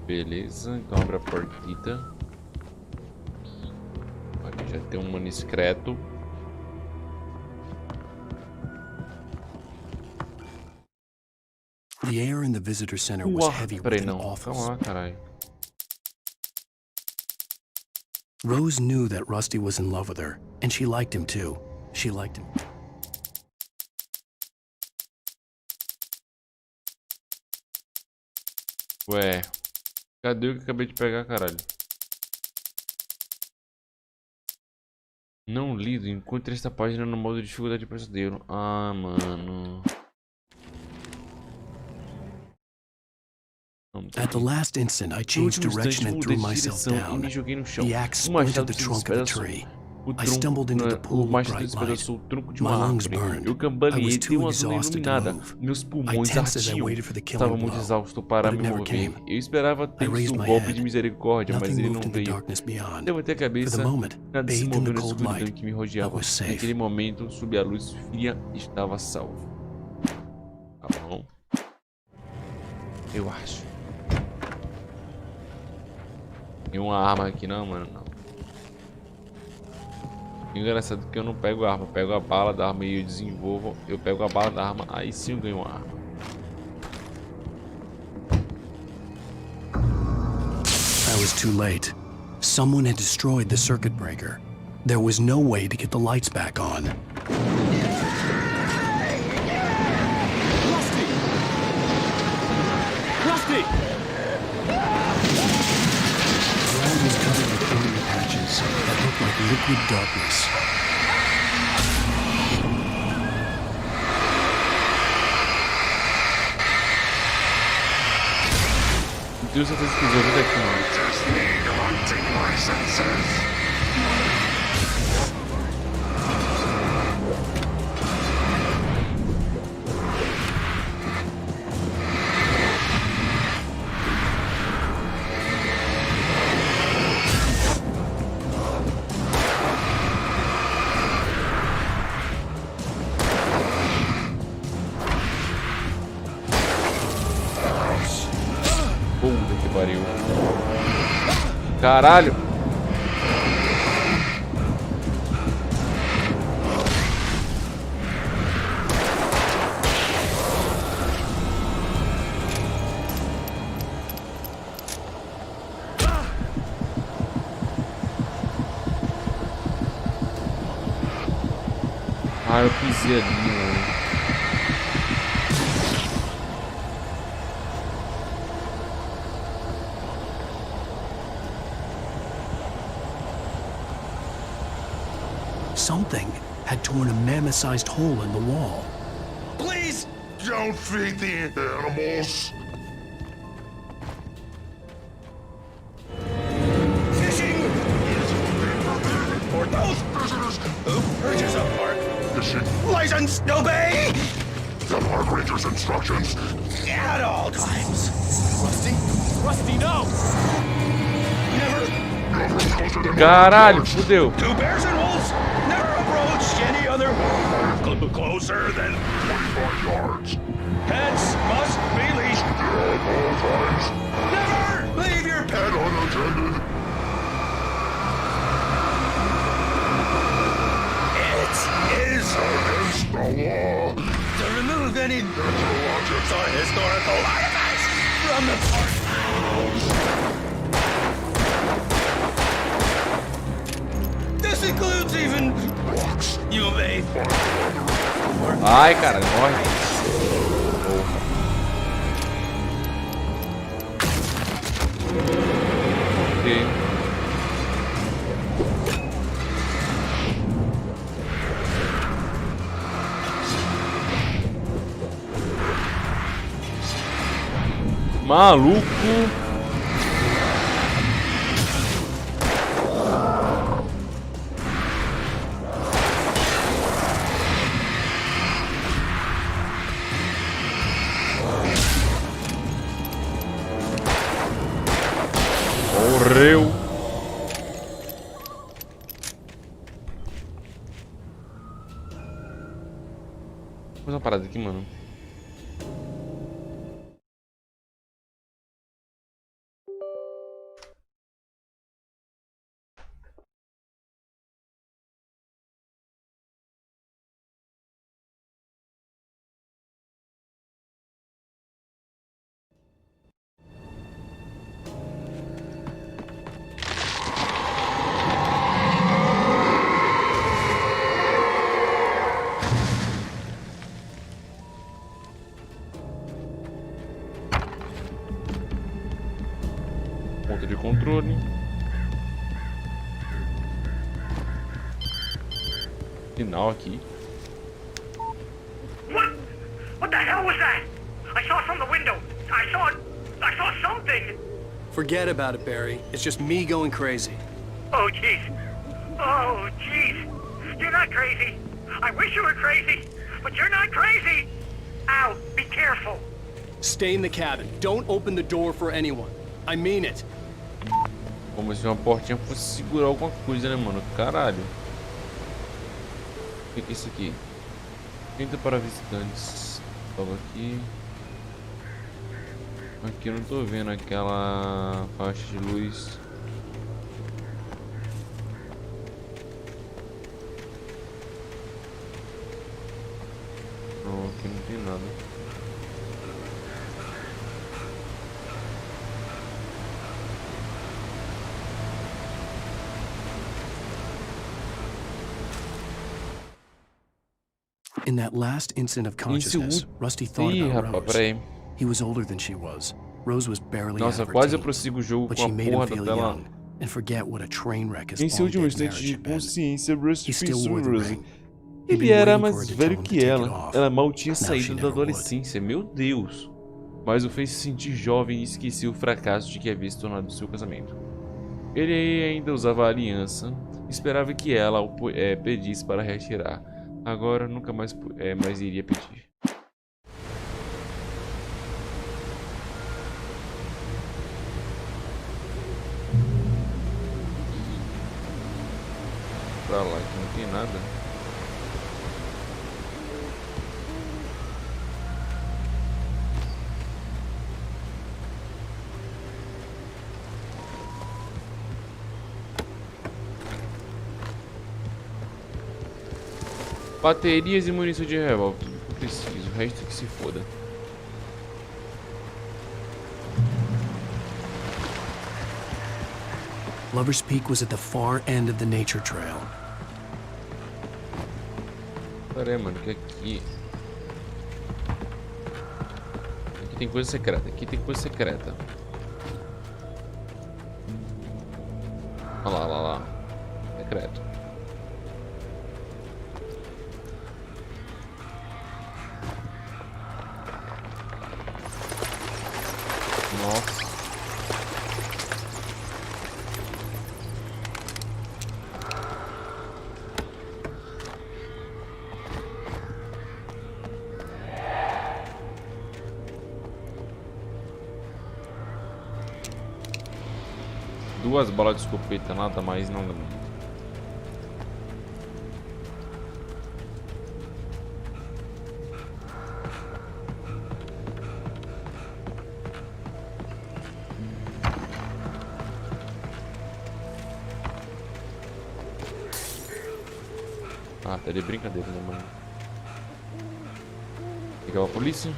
Beleza, então abre a portita. Aqui já tem um manuscrito. The air in the visitor center was heavy with an office. Calma lá, caralho. Rose knew that Rusty was in love with her, and she liked him too. She liked him. Ué, cadê o que eu acabei de pegar, caralho? Não lido, encontre esta página no modo de dificuldade brasileiro. Ah, mano. At the last instant, I changed direction and threw myself down. The axe splintered the trunk of a tree. I stumbled into the pool of bright light. My lungs burned. I was too exhausted to move. I tensed as I waited for the killing blow, but it never came. I raised my head. Nothing moved in the darkness beyond. For the moment, bathed in the cold light, I was safe. Naquele momento, sob a luz fria, estava salvo. Tá bom. Eu acho. Tem uma arma aqui não, mano, não. Engraçado que eu não pego a arma, eu pego a bala da arma e eu desenvolvo. Eu pego a bala da arma, aí sim eu ganho uma arma. I was too late. Someone had destroyed the circuit breaker. There was no way to get the lights back on. Rusty! Was covered with burning patches that looked like liquid darkness. Tenho certeza que os outros aqui não. Puta que pariu. Caralho. Ah, eu pisei ali, mano. Something had torn a mammoth-sized hole in the wall. Please! Don't feed the animals! Fishing! For those visitors who purchase a park fishing license, obey the park ranger's instructions at all times. Rusty? Rusty, no! Never! Caralho, fudeu. 2 bears and wolves never approach any other closer than 25 yards. Pets must be leashed at all times. Never leave your pet unattended. It is against the law to remove any natural objects or historical artifacts from the park grounds. This includes even rocks you may find. Ai, cara, morre. Ok. Maluco. Morreu. Vou fazer uma parada aqui, mano. Ponto de controle. Final aqui. What the hell was that? I saw from the window. I saw something. Forget about it, Barry. It's just me going crazy. Oh, jeez. Oh, jeez. You're not crazy. I wish you were crazy, but you're not crazy. Ow, be careful. Stay in the cabin. Don't open the door for anyone. I mean it. Como se uma portinha fosse segurar alguma coisa, né, mano? Caralho. O que é isso aqui? Tenta para visitantes. Tava aqui. Aqui eu não tô vendo aquela faixa de luz. Não, aqui não tem nada. In that last instant of consciousness, Rusty thought about Rose. He was older than she was. Rose was barely Nossa, out of quase her eu prossigo o jogo but com she a made him porra feel da tela. young and forget what a train wreck his Em seu último long-dead instante de marriage had been. consciência, Rusty He still pensou wore em the Rose. ring. He'd Ele been era waiting for her mais to velho tell him to que take ela. it off. Ela mal tinha Now she saído da never would. adolescência. Meu Deus. Mas o fez se sentir jovem e esqueceu o fracasso de que havia se tornado seu casamento. Ele ainda usava a aliança. Esperava que ela o pedisse para retirar. Agora nunca mais iria pedir. Pra lá que não tem nada. Baterias e munição de revólver, tudo que eu preciso, o resto que se foda. Lover's Peak was at the far end of the nature trail. Pera aí, mano, que aqui... Aqui tem coisa secreta, aqui tem coisa secreta. Olha lá, olha lá. Secreto. Nossa. Duas balas de escopeta, nada mais, não. Ah, tá de brincadeira, né, mano? Pegar a polícia.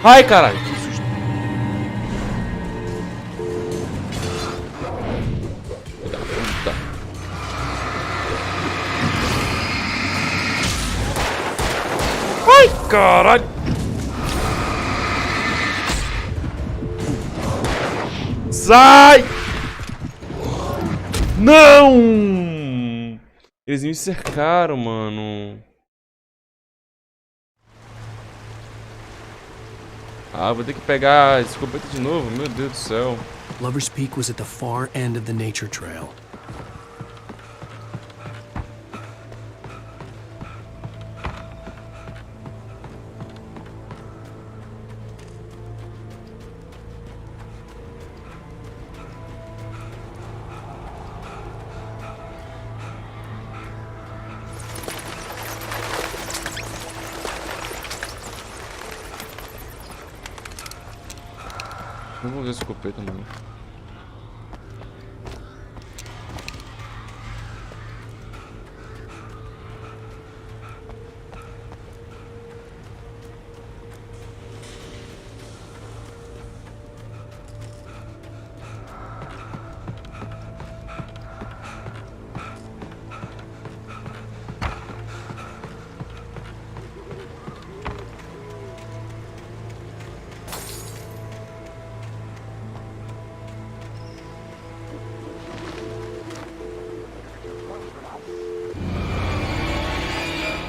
Ai, caralho! Que susto! Filha da puta! Ai, caralho! Sai! Não! Eles me cercaram, mano. Ah, vou ter que pegar a escopeta de novo, meu Deus do céu. Lover's Peak was at the far end of the nature trail. Não vou ver a escopeta, não.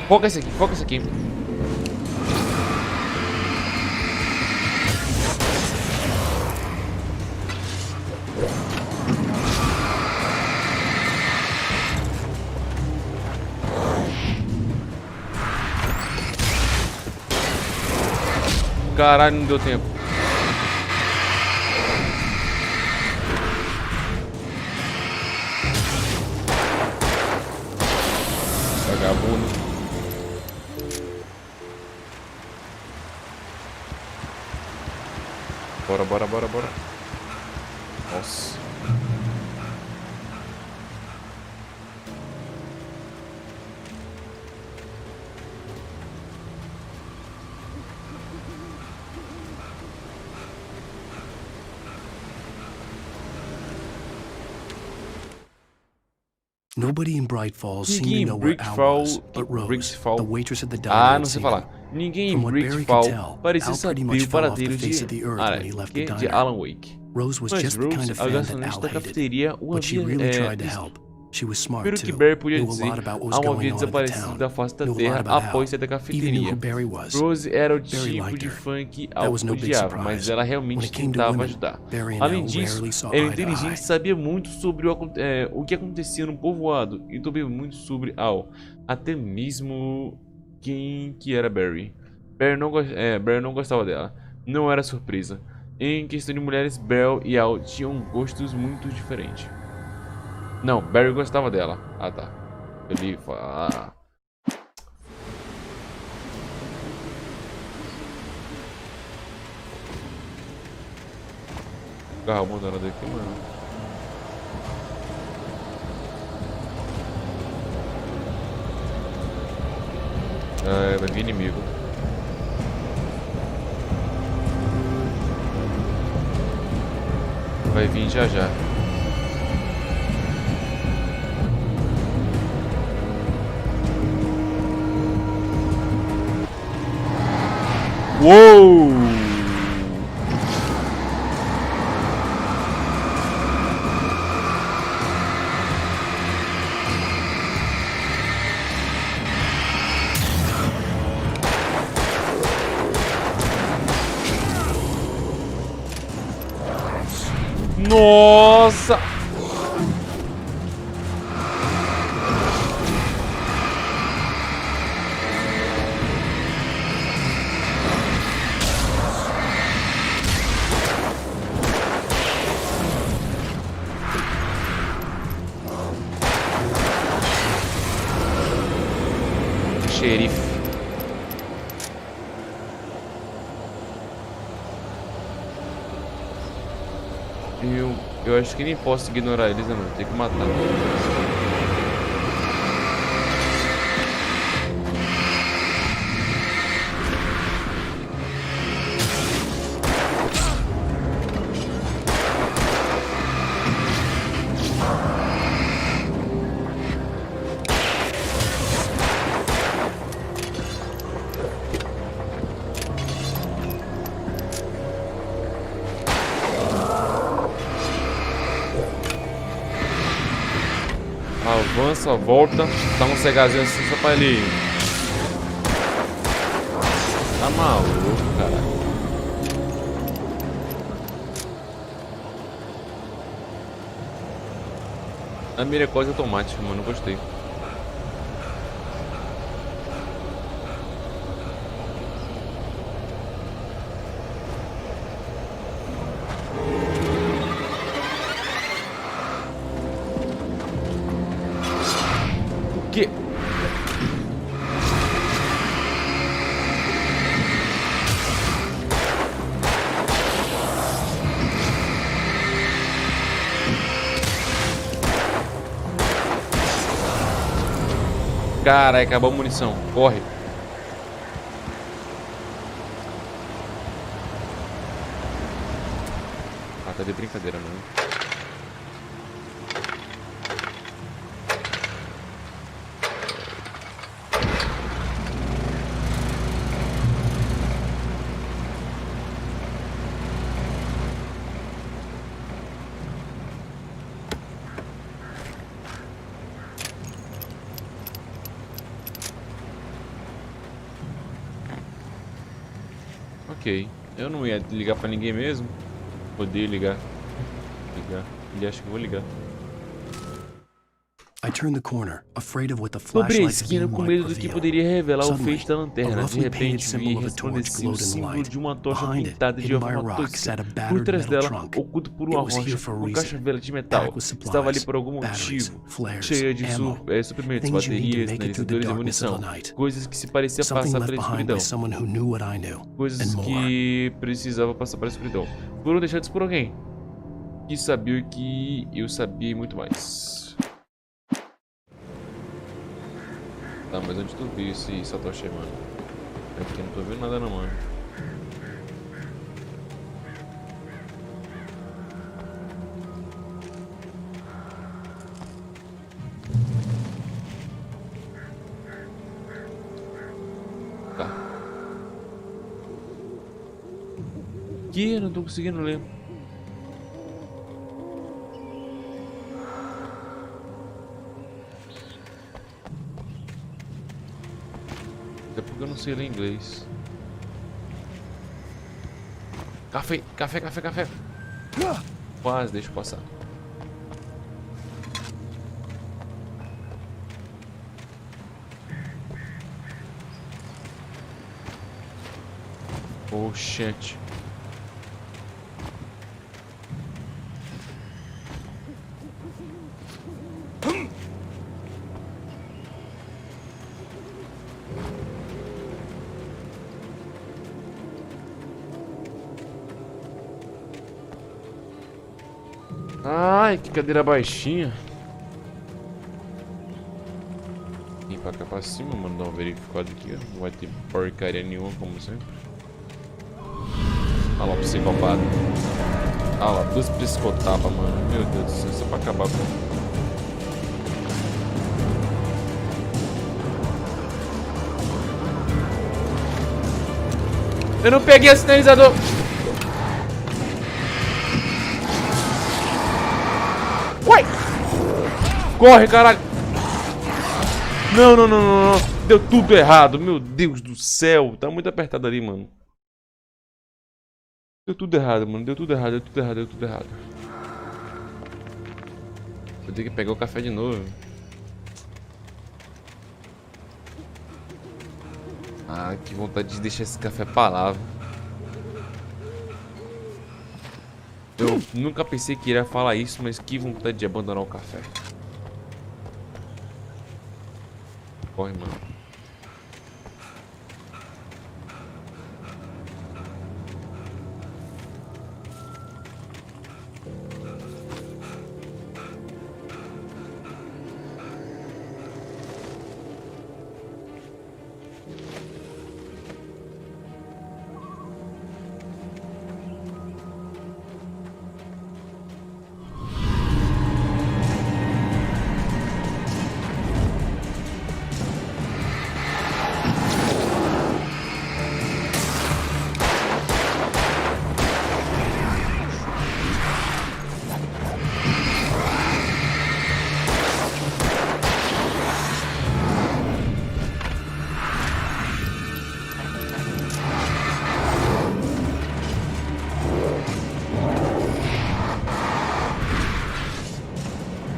Foca esse aqui, foca esse aqui. Caralho, não deu tempo. Vagabundo. Bora, bora, bora, bora. Nossa. Nobody in Bright Falls seemed to know where Al was, but Rose, the waitress at the diner, Ah, não sei falar. Ninguém em Bright Falls parecia saber o paradeiro de Alan Wake. Rose was just the kind of fan that Al hated, but she really tried to help. She was smart Pelo que Barry podia dizer, Al havia desaparecido da face da Terra após sair da cafeteria. Rose era o tipo de fã que Al odiava, mas ela realmente tentava ajudar. Além disso, era inteligente e sabia muito sobre o que acontecia no povoado e também muito sobre Al, até mesmo quem que era Barry. Barry não gostava dela, não era surpresa. Em questão de mulheres, Belle e Al tinham gostos muito diferentes. Não, Barry gostava dela. Ah, tá. Ele fala. Carro abandonado aqui, mano. É, vai vir inimigo. Vai vir já já. Uou! Nossa! Xerife. Eu acho que nem posso ignorar eles, né, mano? Tem que matar. Avança, volta, dá um cegazinho assim só pra ele. Tá maluco, cara. A mira é quase automática, mano, não gostei. Que? Caralho, acabou a munição. Corre. Ah, tá de brincadeira, não. Ok, eu não ia ligar pra ninguém mesmo. Poder ligar. E acho que vou ligar. Dobrei a esquina com medo do que poderia revelar o feixe da lanterna. De repente, vi resplandecer o símbolo de uma tocha pintada de forma tosca. Por trás dela, oculto por uma rocha, um caixa-vela de metal. Estava ali por algum motivo, cheia de suprimentos, baterias, sinalizadores e munição. Coisas que se pareciam passar pela escuridão. Coisas que precisava passar pela escuridão. Foram deixados por alguém que sabia o que eu sabia e muito mais. Tá, mas onde tu viu esse Satoshi, mano? Aqui não tô vendo nada não, mano. Tá. Que? Não tô conseguindo ler. Até porque eu não sei ler inglês. Café, café, café, café. Quase, deixa eu passar. Oh, shit. Ai, que cadeira baixinha. Vem pra cá pra cima, mano, dar um verificado aqui, ó. Não vai ter porcaria nenhuma, como sempre. Olha lá, psicopata. Olha lá, 2 psicotapas, mano. Meu Deus do céu, só pra acabar com... Eu não peguei o sinalizador. Uai! Corre, caralho! Não, não, não, não, não. Deu tudo errado. Meu Deus do céu. Tá muito apertado ali, mano. Deu tudo errado, mano. Deu tudo errado, deu tudo errado, deu tudo errado. Vou ter que pegar o café de novo. Ah, que vontade de deixar esse café pra lá. Eu nunca pensei que iria falar isso, mas que vontade de abandonar o café. Corre, mano.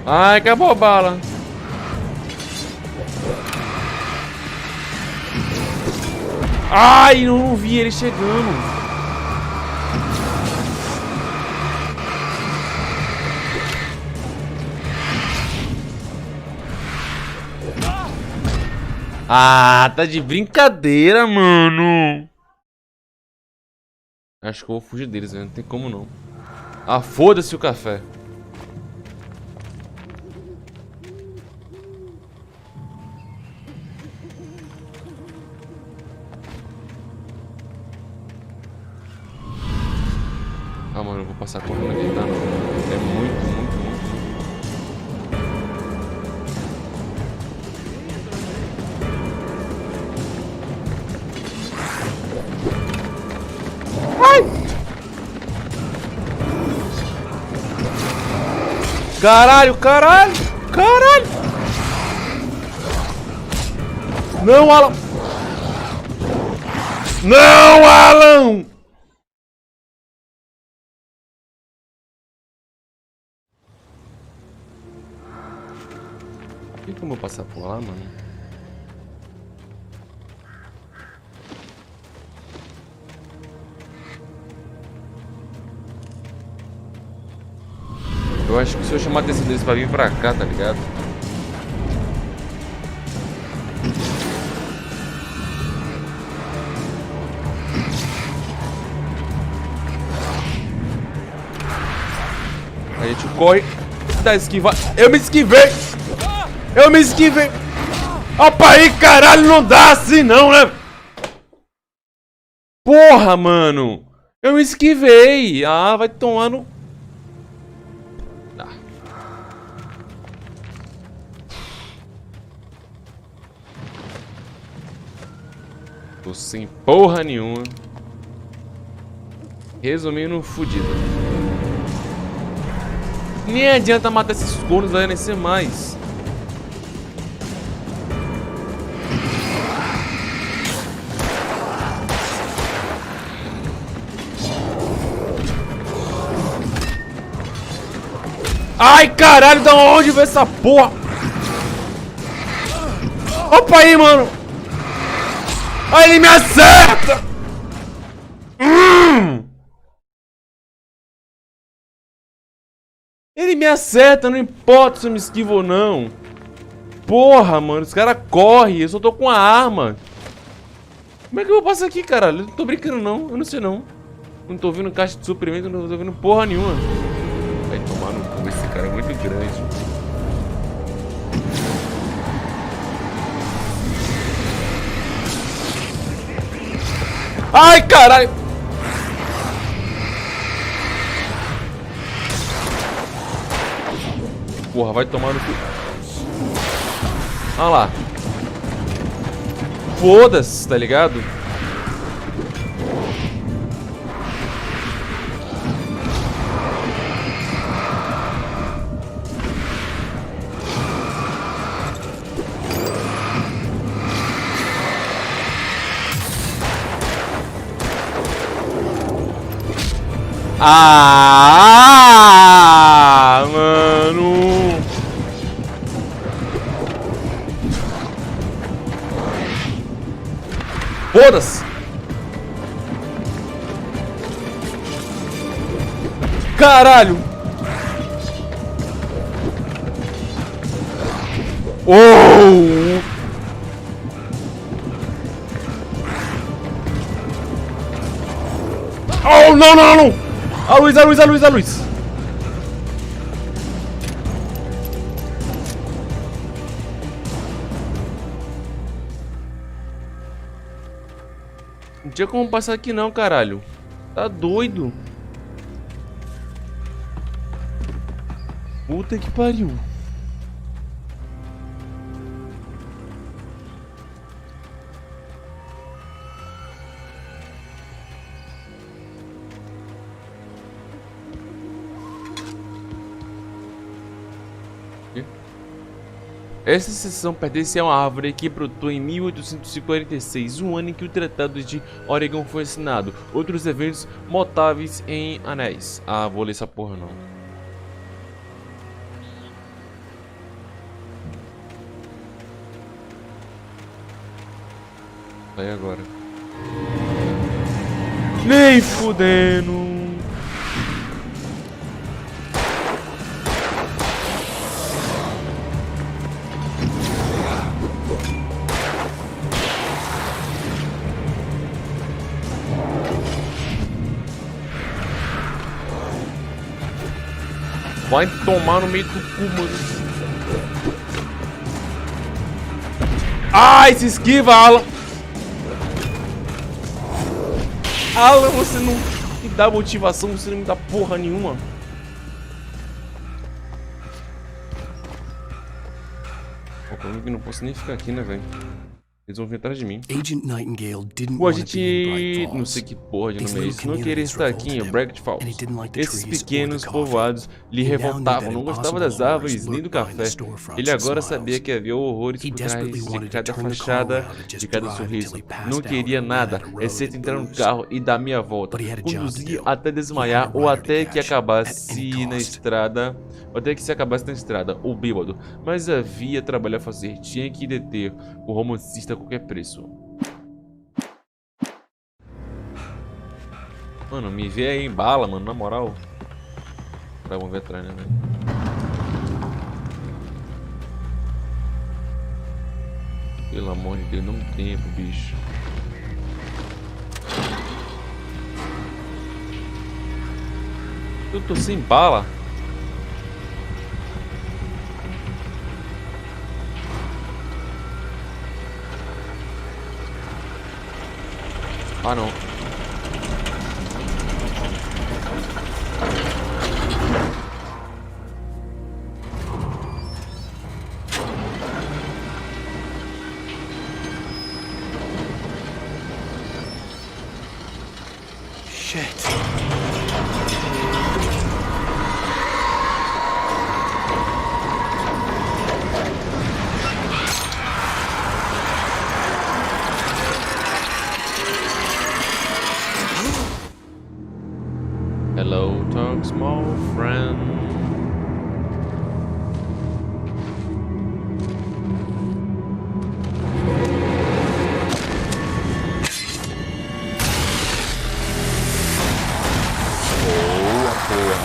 Ai, acabou a bala. Ai, não vi ele chegando. Ah, tá de brincadeira, mano. Acho que eu vou fugir deles, né? Não tem como não. Ah, foda-se o café. Ah, mano, eu vou passar correndo aqui, tá? É muito. Ai! Caralho! Não, Alan! Não, Alan! Tem como eu passar por lá, mano? Eu acho que se eu chamar a atenção deles pra vir pra cá, tá ligado? A gente corre, dá esquiva. Eu me esquivei! Opa aí, caralho, não dá assim não, né? Porra, mano! Eu me esquivei! Ah, vai tomar no... Ah. Tô sem porra nenhuma. Resumindo, fudido. Nem adianta matar esses cornos, vai nascer mais. Ai, caralho, da onde veio essa porra? Opa aí, mano. Ai, ele me acerta. Ele me acerta, não importa se eu me esquivo ou não. Porra, mano, os caras correm, eu só tô com a arma. Como é que eu vou passar aqui, caralho? Eu não tô brincando não, eu não sei não. Não tô ouvindo caixa de suprimento, não tô ouvindo porra nenhuma. Vai tomar no cu, esse cara é muito grande. Ai, caralho! Porra, vai tomar no cu. Olha lá. Foda-se, tá ligado? Ah, mano. Foda-se! Caralho! Oh! Oh, não, não, não! A luz, a luz, a luz, a luz! Não tinha como passar aqui não, caralho. Tá doido? Puta que pariu. Essa seção pertence a uma árvore que brotou em 1846, um ano em que o Tratado de Oregon foi assinado. Outros eventos notáveis em anéis. Ah, vou ler essa porra não. Vai agora. Nem fudendo. Vai tomar no meio do cu, mano. Ai, se esquiva, Alan. Alan, você não me dá motivação, você não me dá porra nenhuma. Pô, pra mim que não posso nem ficar aqui, né, velho? Eles vão vir atrás de mim. O agente, não sei que porra de nome é isso, não queria estar aqui em Breakfall. Esses pequenos povoados lhe revoltavam, não gostava das árvores nem do café. Ele agora sabia que havia horrores por trás de cada fachada, de cada sorriso. Não queria nada, exceto entrar no carro e dar meia volta, conduzir até desmaiar ou até que acabasse na estrada. Ou bêbado, mas havia trabalho a fazer, tinha que deter o romancista a qualquer preço. Mano, me vê aí em bala, mano, na moral. Tá, vamos ver atrás, né, velho? Pelo amor de Deus, não tem tempo, bicho. Eu tô sem bala. Ah, não. Shit. Hello, talk small friend. Boa, porra.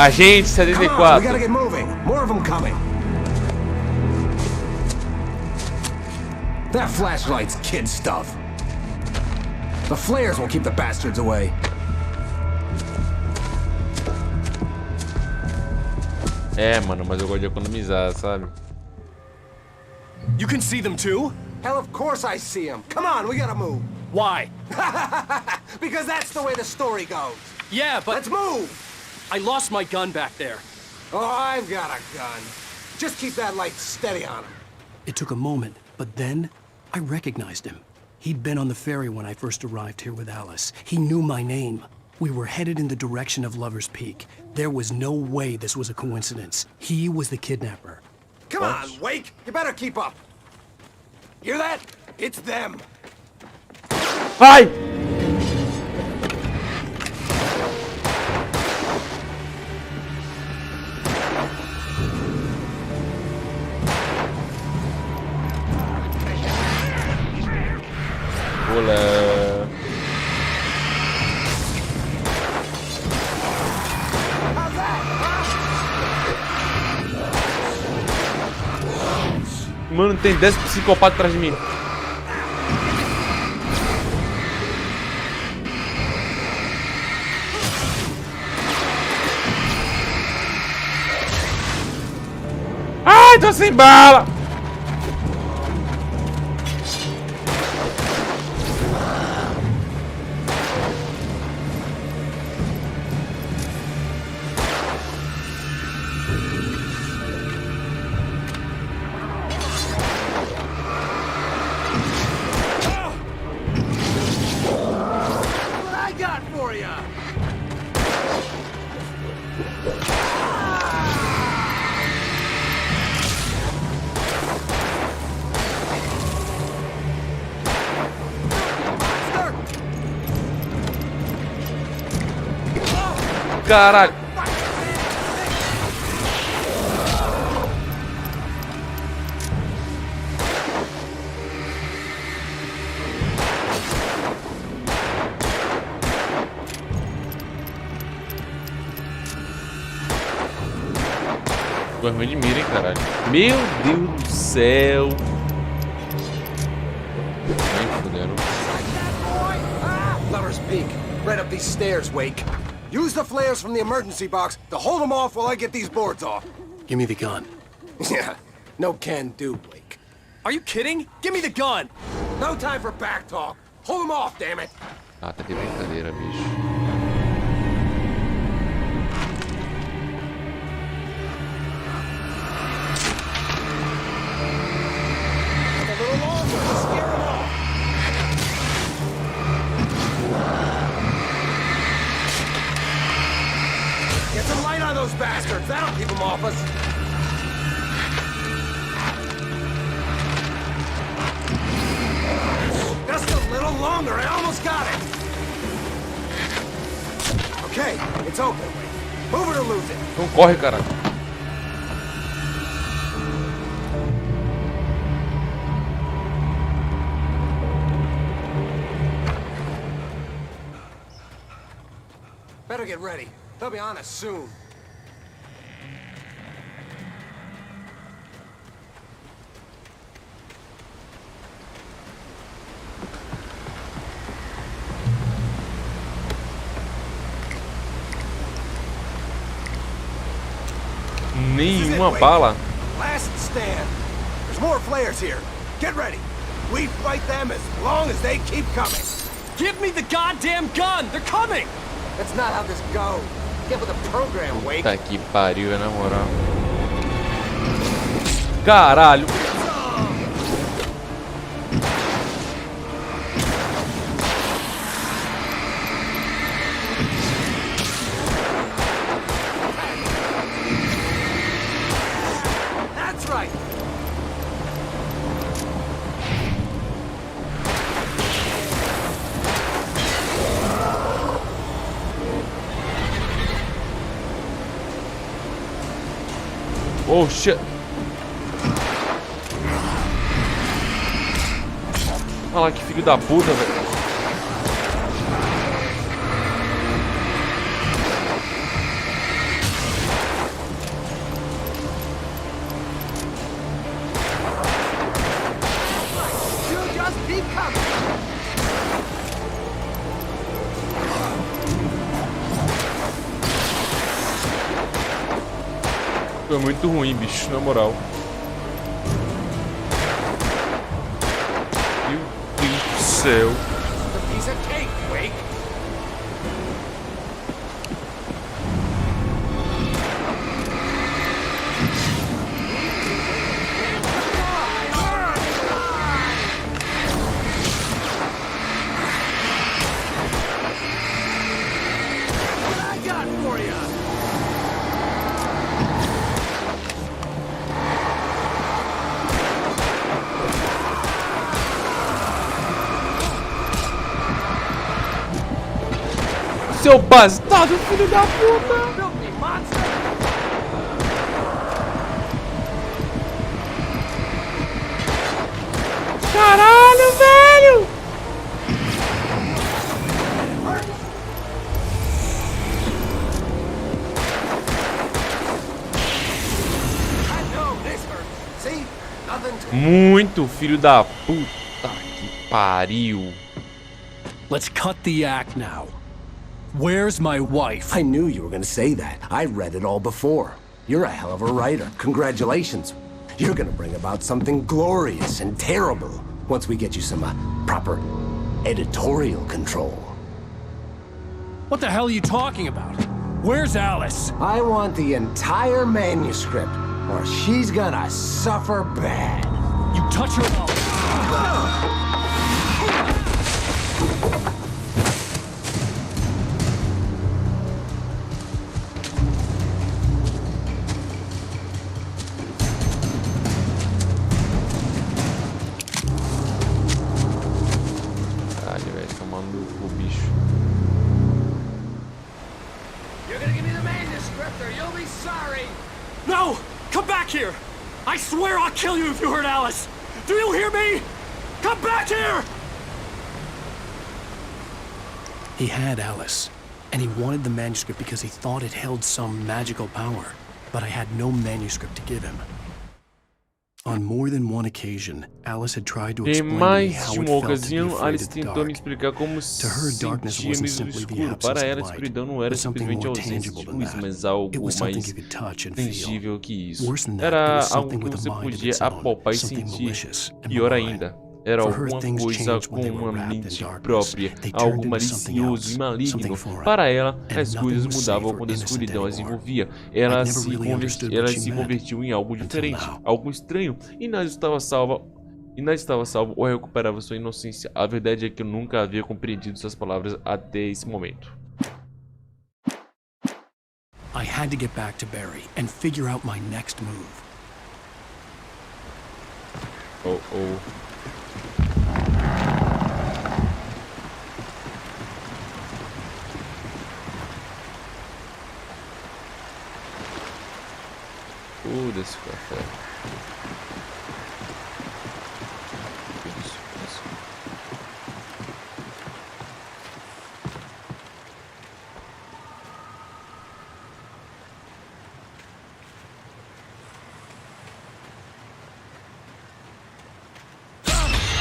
Agente 74. We gotta get moving. More of them coming. That flashlight's kid stuff. The flares will keep the bastards away. É, mano, mas eu gosto de economizar, sabe? You can see them too? Hell, of course I see them. Come on, we gotta move. Why? Because that's the way the story goes. Yeah, but... Let's move! I lost my gun back there. Oh, I've got a gun. Just keep that light steady on him. It took a moment, but then I recognized him. He'd been on the ferry when I first arrived here with Alice. He knew my name. We were headed in the direction of Lover's Peak. There was no way this was a coincidence. He was the kidnapper. Come on, Wake! You better keep up. Hear that? It's them. Vai! Mano, tem 10 psicopatas atrás de mim. Ai, tô sem bala! Caralho. Ficou ruim de mira, hein, caralho. Meu Deus do céu. Nem fuderam. Levaram, Peak. Right up these stairs, Wake. Use the flares from the emergency box to hold them off while I get these boards off. Give me the gun. Yeah, no can do, Blake. Are you kidding? Give me the gun! No time for back talk. Hold them off, damn it! Ah, tá de brincadeira, bicho. A little longer to scare them off. Get some light on those bastards. That'll keep them off us. Just a little longer. I almost got it. Okay, it's open. Move it or lose it. Não corre, caralho. Better get ready. They'll be on us soon. Nenhuma bala. Last stand. There's more flares here. Get ready. We fight them as long as they keep coming. Give me the goddamn gun! They're coming! That's not how this goes. Get with the program, Wake. Puta que pariu, na moral. Caralho. That's right. Oh shit. Olha lá que filho da puta, velho. You just keep coming. Foi muito ruim, bicho, na moral. Meu Deus do céu. The piece of cake, Wake. What I got for you? Seu bastardo, filho da puta! Caralho, velho! I know this hurts. See? Now Muito filho da puta que pariu. Let's cut the act now. Where's my wife? I knew you were gonna say that. I read it all before. You're a hell of a writer. Congratulations. You're gonna bring about something glorious and terrible once we get you some proper editorial control. What the hell are you talking about? Where's Alice? I want the entire manuscript, or she's gonna suffer bad. You touch her at all. Caralho, velho, tomando o bicho. You're gonna give me the manuscript, or you'll be sorry. No! Come back here! I swear I'll kill you if you hurt Alice! Do you hear me? Come back here! He had Alice, and he wanted the manuscript because he thought it held some magical power, but I had no manuscript to give him. On more than one occasion, Alice had tried to Em explain to me mais how de it uma felt to be ocasião, afraid Alice of the tentou me dark. explicar como To her, darkness sentia wasn't medo do simply the escuro. absence Para of ela, a light, escuridão não era but something simplesmente a more ausência tangible de than luz, that. mas algo It was something mais you could touch and feel. tangível que isso. Worse than that, it Era was algo something que with a você mind of podia its own, apalpar e something sentir. malicious and Pior malign. ainda, era For her, alguma things coisa changed com when they were uma wrapped in mente darkness. própria, They turned algo into something malicioso else, e maligno. something foreign. Para ela, And as nothing coisas was mudavam safe or quando a innocent escuridão as anymore. envolvia. I'd Ela never really understood what elas she se meant convertiam em algo until diferente, now. algo estranho, e nada estava salvo. Ou recuperava sua inocência. A verdade é que eu nunca havia compreendido suas palavras até esse momento. I had to get back to Barry and figure out my next move. Oh, oh. Foda-se, café. Isso.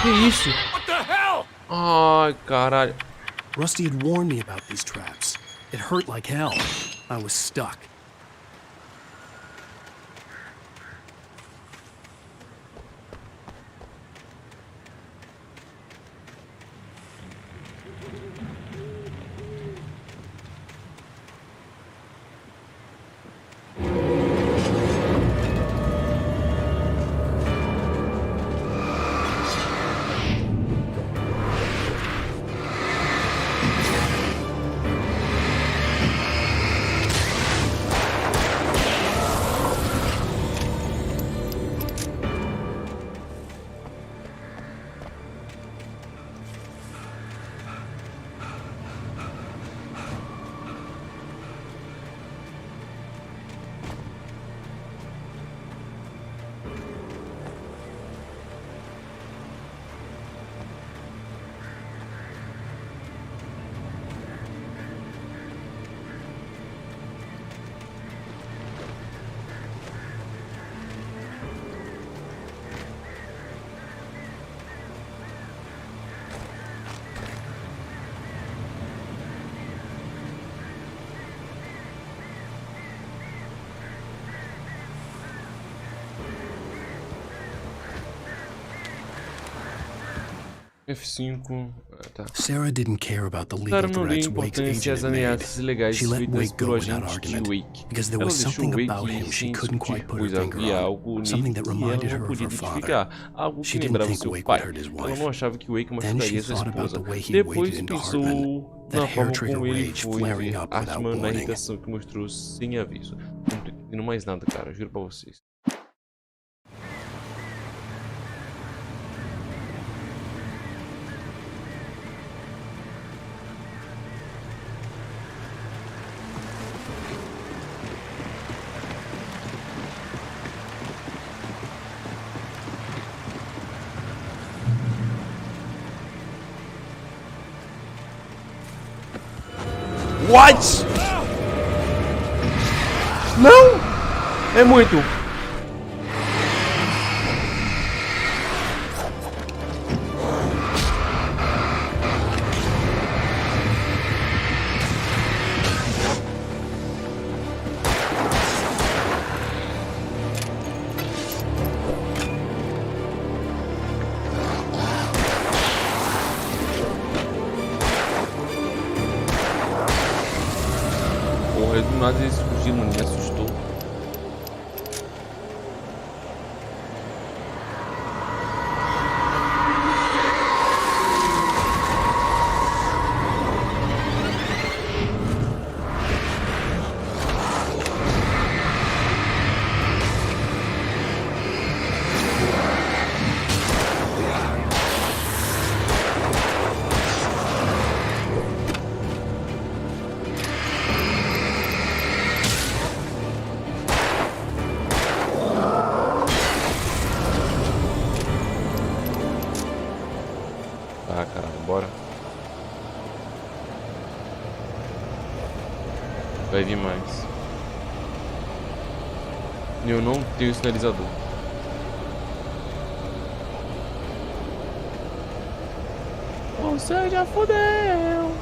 Que isso? What the hell? Ai, caralho. Rusty had warned me about these traps. It hurt like hell. I was stuck. F5. Tá. Sarah didn't care about the legal Sarah não deu threats Wake's importância agent às had made. ameaças legais She let feitas Wake pelo go without agente de argument Wake. because there Ela was deixou something Wake about him she sem couldn't discutir, quite put her pois finger havia on, algo something nele that que ela reminded não her of podia her father. identificar, algo She que didn't lembrava think seu Wake pai. would hurt his Ela wife. não achava que Wake Then machucaria she sua thought about esposa. the way he Depois waded into pensou Hartman, na that forma hair-trigger como ele rage foi flaring ver up without Hartman na warning. irritação que mostrou sem aviso. Não tô entendendo mais nada, cara, juro pra vocês. What? Não! É muito. nada eles fugiram, mano, me assustou. Ah, caralho, bora. Vai vir mais. Eu não tenho sinalizador. Você já fodeu.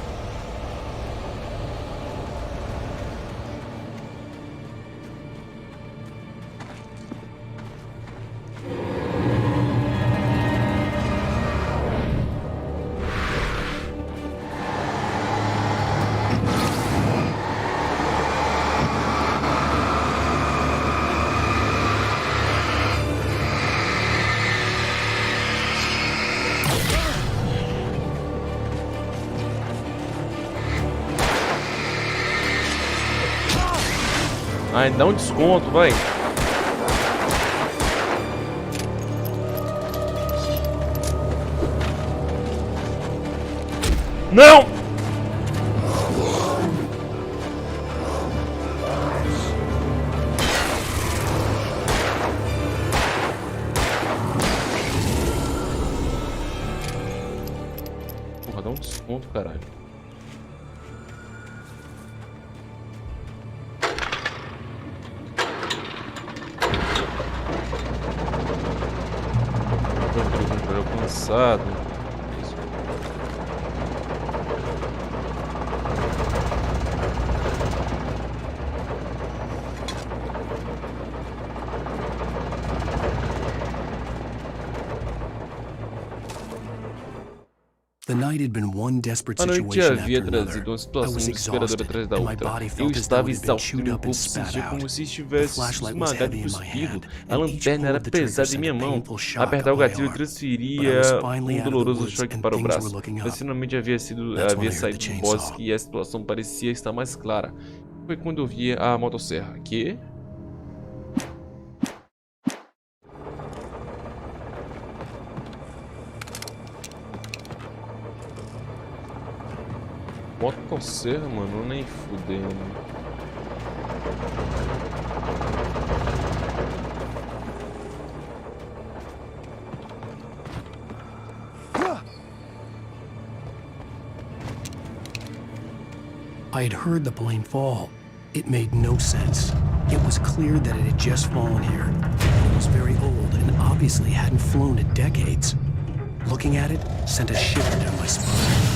Ai, dá um desconto, vai. Não! Porra, dá um desconto, caralho. Cansado. The night had been one desperate A noite situation havia after another. trazido uma I situação was desesperadora exhausted, atrás da and my outra. body Eu felt as though estava it had been exausto e chewed meu up corpo and se spat sentia como out. se The estivesse flashlight was esmagado heavy e in my cuspido. hand, A and each lanterna pull era of the trigger pesada em sent minha a mão. painful shock Apertar o up my gatilho arm. transferia But I was finally out of the doloroso woods, choque and para o things were braço. looking up. Mas finalmente havia That's when I heard saído the do chainsaw. bosque e a situação parecia estar mais clara. Foi quando eu vi a motosserra. Que? Motosserra, mano, nem fudendo. I had heard the plane fall. It made no sense. It was clear that it had just fallen here. It was very old and obviously hadn't flown in decades. Looking at it sent a shiver down my spine.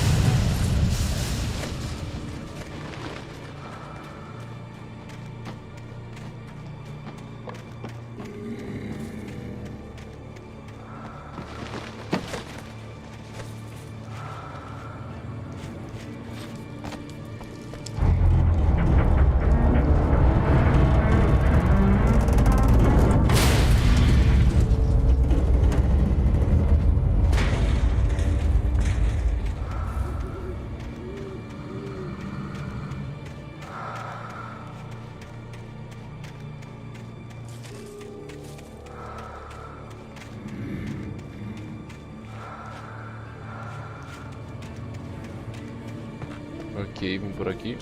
Ok, vim por aqui.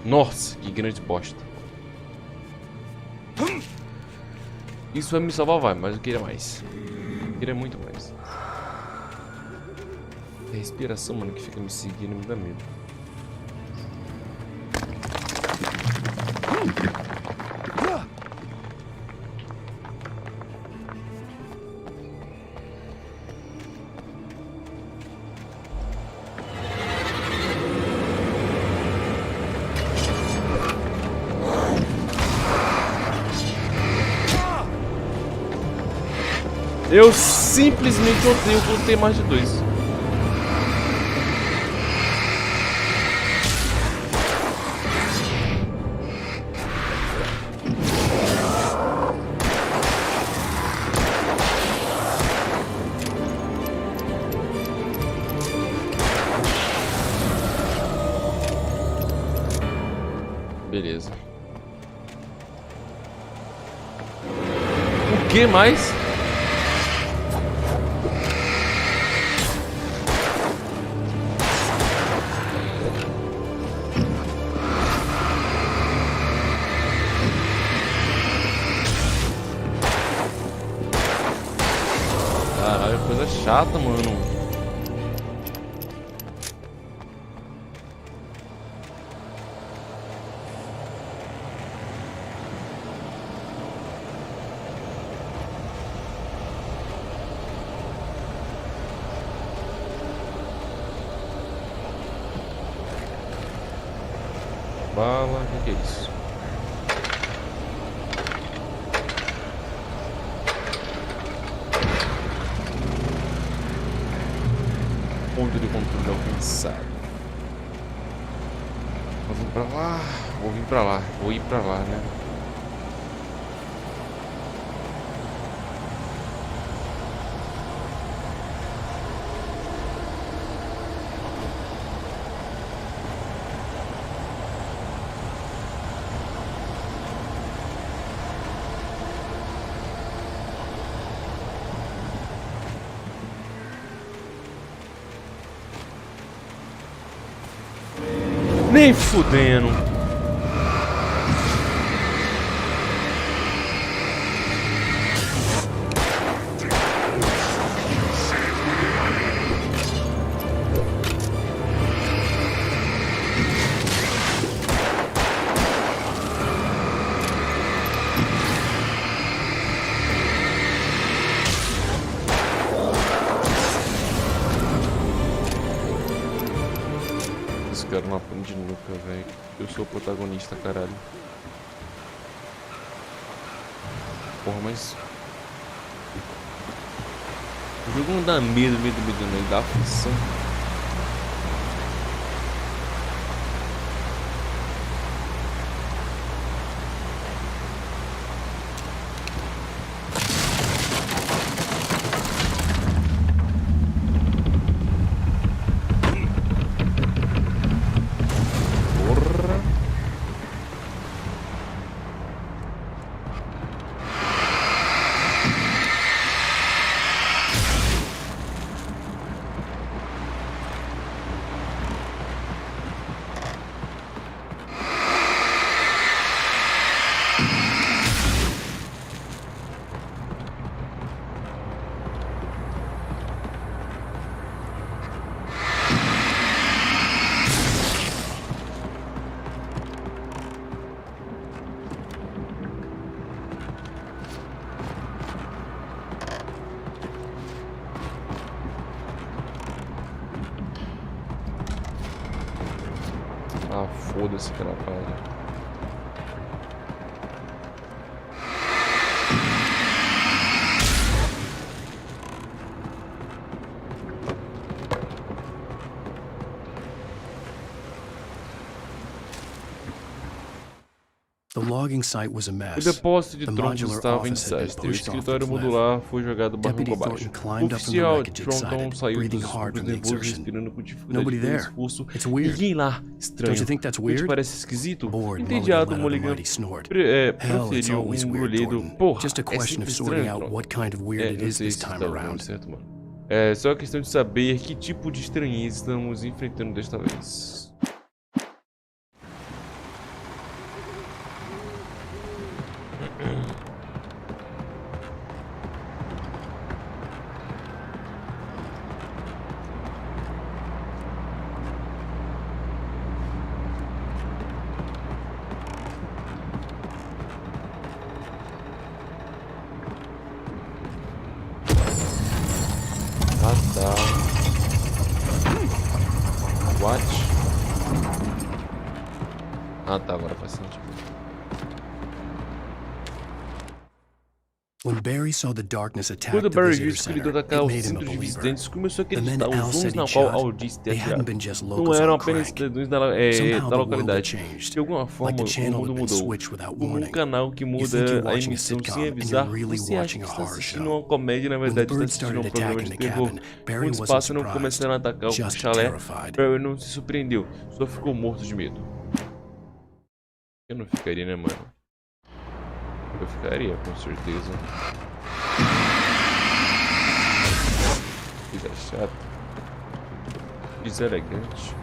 Nossa, que grande bosta. Isso vai me salvar, vai, mas eu queria mais. Eu queria muito mais. A respiração, mano, que fica me seguindo me dá medo. Eu simplesmente odeio quando tem mais de 2. Beleza. O que mais? Caralho, coisa chata, mano. Bala, o que é isso? Ponto de controle alcançado. Vou vir pra lá, vou vir pra lá, vou ir pra lá, né? Nem fudendo. Cara, uma ponte de nuca, velho. Eu sou o protagonista, caralho. Porra, mas... o jogo não dá medo, não. Ele dá aflição. Ah, foda-se que ela paga. The logging site was a mess. O depósito de troncos estava em desastre. O escritório modular foi jogado barranco abaixo. O oficial Thornton saiu dos escuros nervosos, respirando com dificuldade pelo esforço. Ninguém lá. Estranho. Não te parece esquisito? Entediado, Mulligan proferiu um grulhido. Porra, é sempre estranho. Eu sei se tá falando certo, mano. É só questão de saber que tipo de estranheza estamos enfrentando desta vez. Ah tá, agora faz sentido. When Barry saw the darkness attack Quando the Barry visitor viu o escuridão center, atacar it o made him a centro de believer. visitantes, começou a And then acreditar. Al Os said zooms he na qual shot, Al disse ter they hadn't atirado been just não locals eram on apenas crack. cidadãos Somehow da the world had localidade. changed. De alguma Like forma, the o channel mundo had been mudou. switched without Como um warning. canal que You muda think you're a watching a emissão sitcom sem and avisar, you're really você acha watching que a está horror assistindo show. uma comédia, na When the verdade está birds assistindo started um programa attacking de the terror. cabin, Barry Quando os wasn't pássaros começaram a atacar o just chalé, terrified. Barry não se surpreendeu, só ficou morto de medo. Eu não ficaria, né, mano? Eu ficaria, com certeza. Vida chata. Deselegante.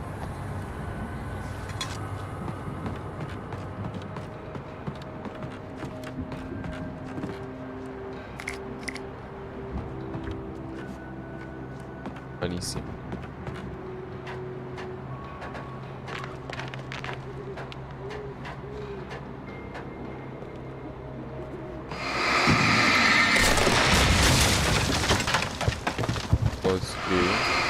Ali em cima. Pode ser.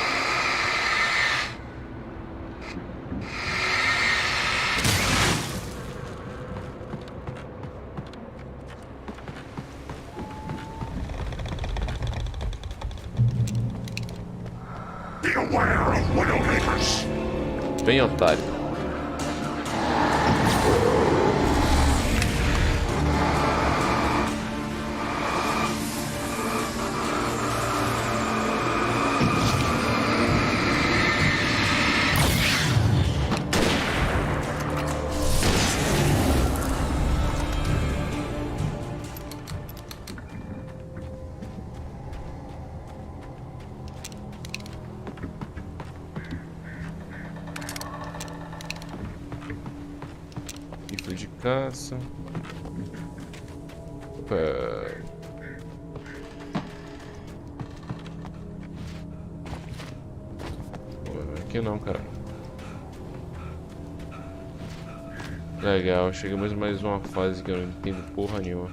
Bem otário. Rifle de caça. Aqui não, cara. Legal, chegamos mais uma fase que eu não entendo porra nenhuma.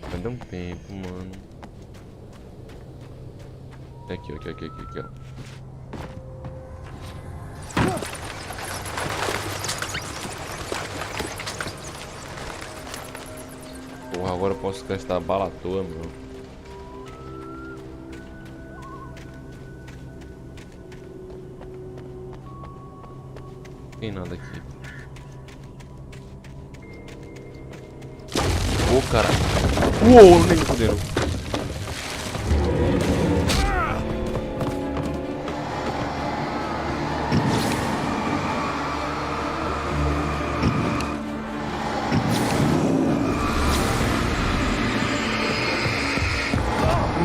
Vai dar um tempo, mano. Aqui, ó. Porra, agora eu posso gastar bala à toa, meu. Não tem nada aqui. Ô, cara. Uou, nem me fuderam.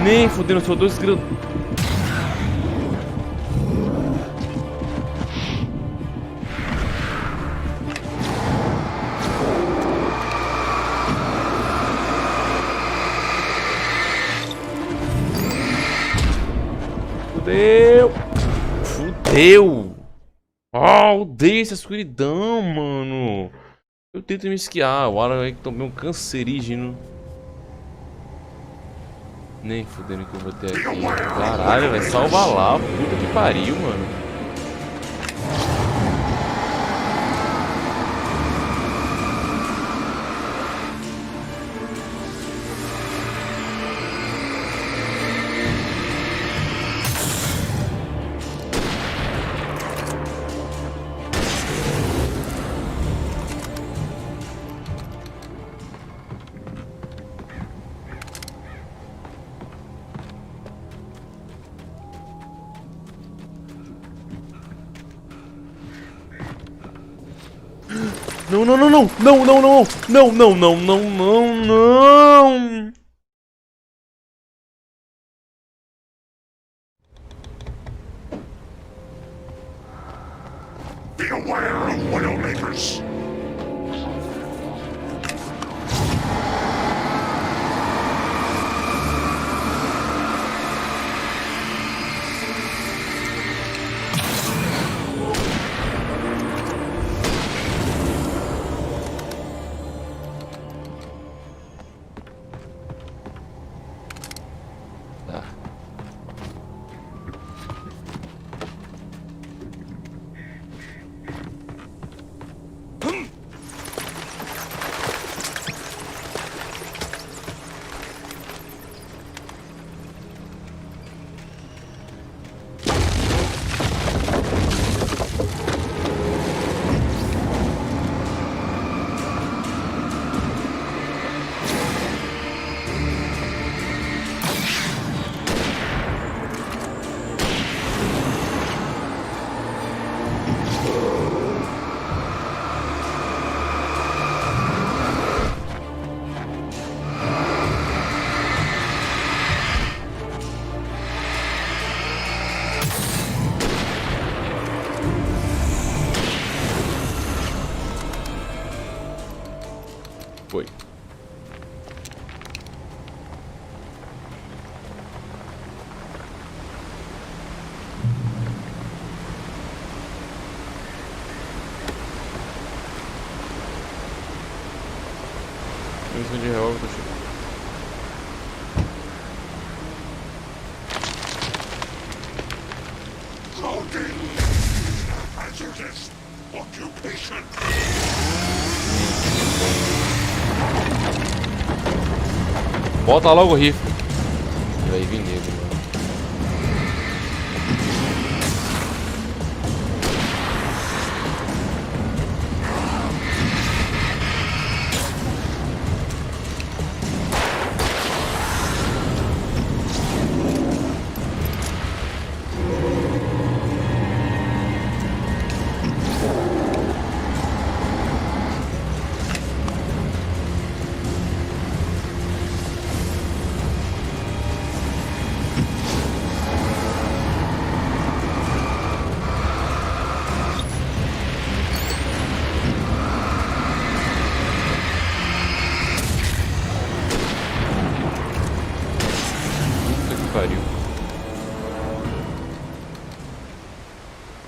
Nem fudendo, só dois grandes. Fudeu! Oh, odeio essa escuridão, mano. Eu tento me esquiar, o ar é que tomei um cancerígeno. Nem fudendo que eu vou ter aqui. Caralho, vai salvar lá. Puta que pariu, mano. Não, não, não, não, não, não, não, não, não, não, não, não, não. Be aware of Widowmakers. Foi. Munição de revólver, tô chegando. Bota logo o rifle. Vai vir nele, mano.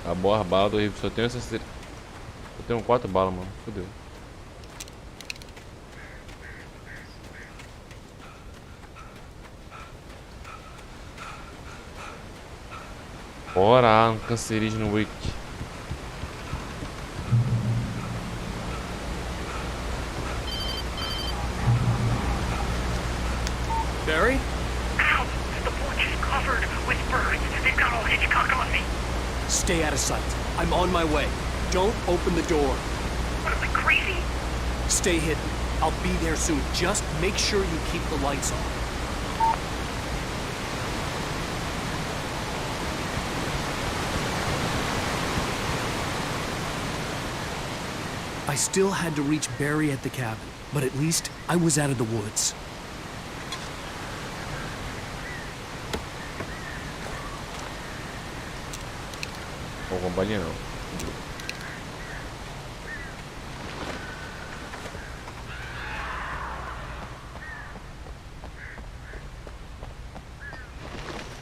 A boa bala do rifle, só tenho essas. Eu tenho 4 balas, mano. Fudeu. Bora, um cancerígeno Wake. Barry? Ow! The porch is covered with birds. They've got all Hitchcock on me. Stay out of sight. I'm on my way. Don't open the door. What am I, crazy? Stay hidden. I'll be there soon. Just make sure you keep the lights on. I still had to reach Barry at the cabin, but at least I was out of the woods. Não acompanha não.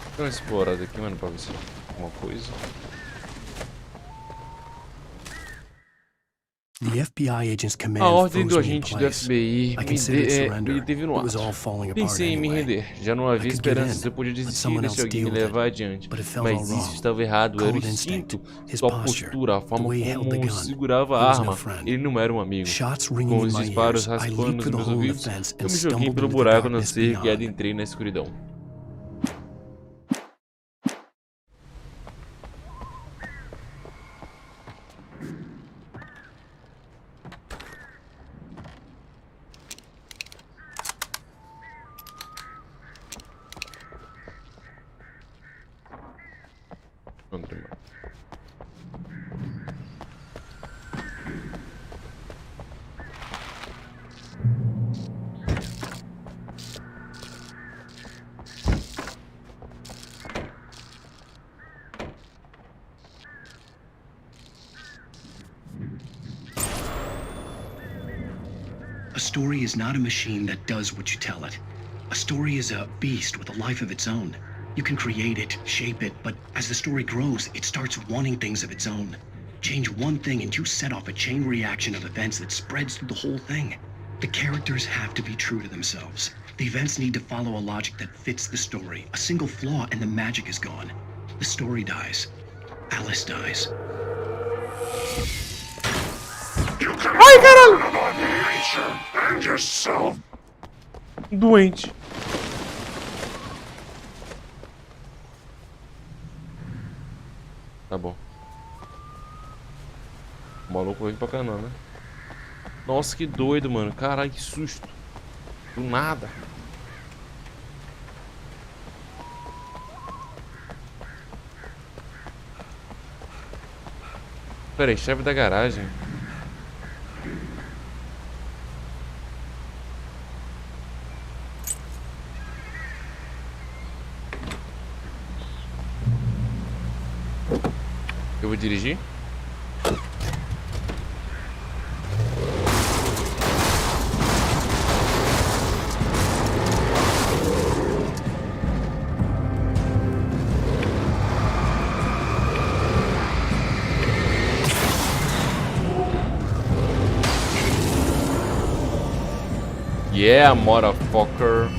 Vou dar uma explorada aqui, mano, pra ver se tem alguma coisa. The FBI agent's command A ordem do froze me in agente do place. FBI I considered surrender. me teve no It was all ar. falling apart Pensei em me anyway. render. Já não havia I could get esperanças. in, Eu podia let desistir someone desse else alguém me deal with levar it. adiante. But it felt Mas all isso wrong. estava errado. Era o Cold instinto, instinct, his sua posture, postura, a forma the way he held the como gun. segurava He a was no arma. friend. Ele não era um amigo. Shots ringing Com in os my disparos ears, I raspando leaped nos for the meus hole in the ouvidos, fence eu and me joguei stumbled pelo into the buraco na darkness cerca e beyond. adentrei na escuridão. A story is not a machine that does what you tell it. A story is a beast with a life of its own. You can create it, shape it, but as the story grows, it starts wanting things of its own. Change one thing and you set off a chain reaction of events that spreads through the whole thing. The characters have to be true to themselves. The events need to follow a logic that fits the story. A single flaw and the magic is gone. The story dies. Alice dies. Ai, caralho! Doente. Tá bom. O maluco veio pra cá não, né? Nossa, que doido, mano. Caralho, que susto. Do nada. Pera aí, chave da garagem. Eu vou dirigir? Yeah, motherfucker.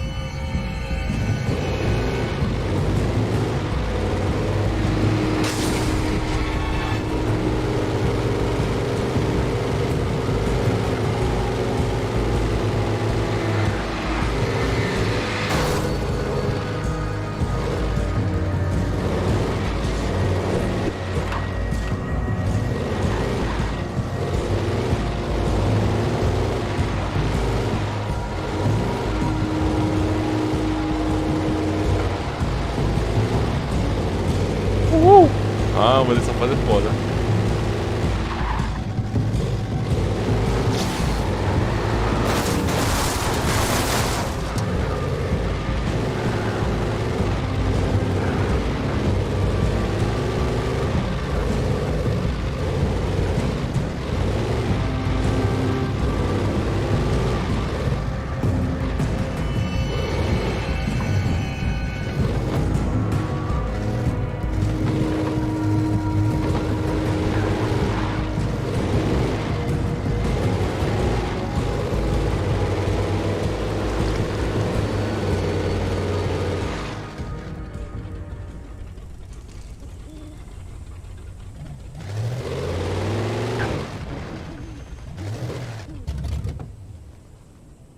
Ah, mas essa fase é foda.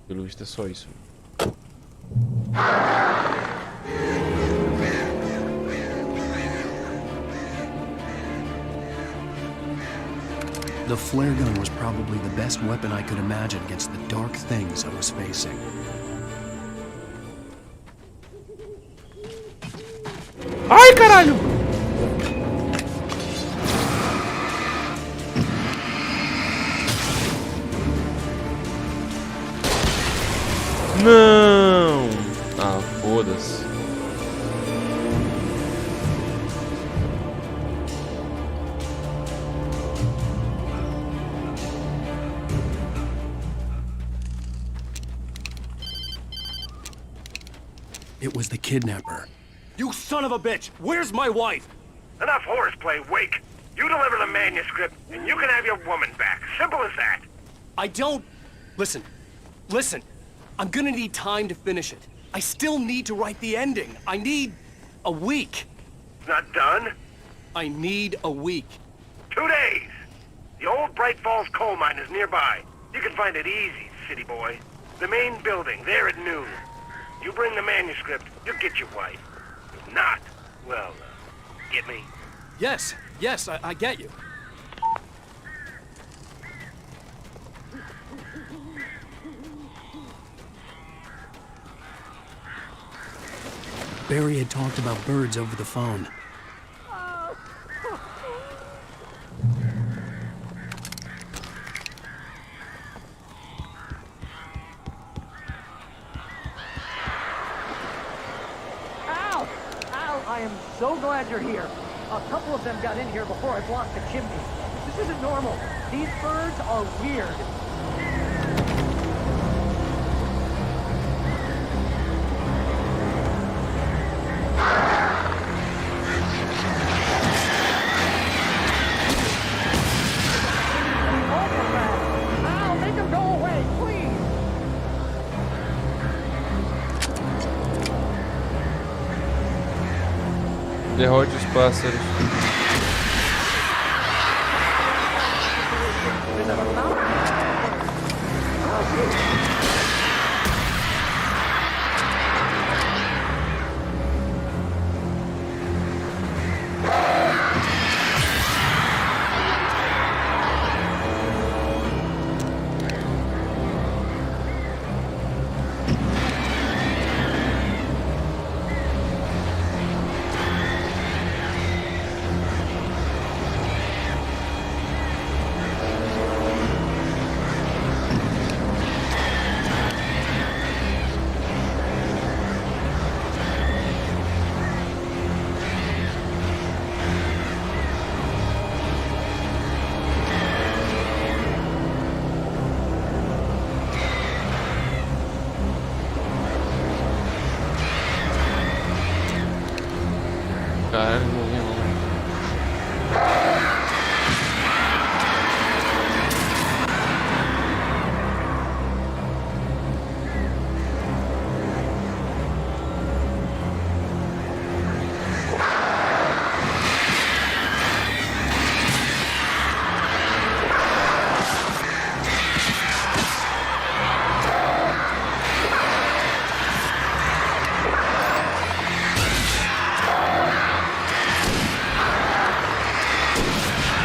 Pelo visto é só isso. The flare gun was probably the best weapon I could imagine against the dark things I was facing. Ai, caralho! Não! Ah, foda-se. It was the kidnapper. You son of a bitch! Where's my wife? Enough horseplay, Wake. You deliver the manuscript, and you can have your woman back. Simple as that. I don't... Listen. I'm gonna need time to finish it. I still need to write the ending. I need a week. Not done? I need a week. 2 days. The old Bright Falls coal mine is nearby. You can find it easy, city boy. The main building, there at noon. You bring the manuscript, you'll get your wife. If not, well, get me? Yes, I get you. Barry had talked about birds over the phone. Ow! I am so glad you're here. A couple of them got in here before I blocked the chimney. This isn't normal. These birds are weird. Derrote os pássaros.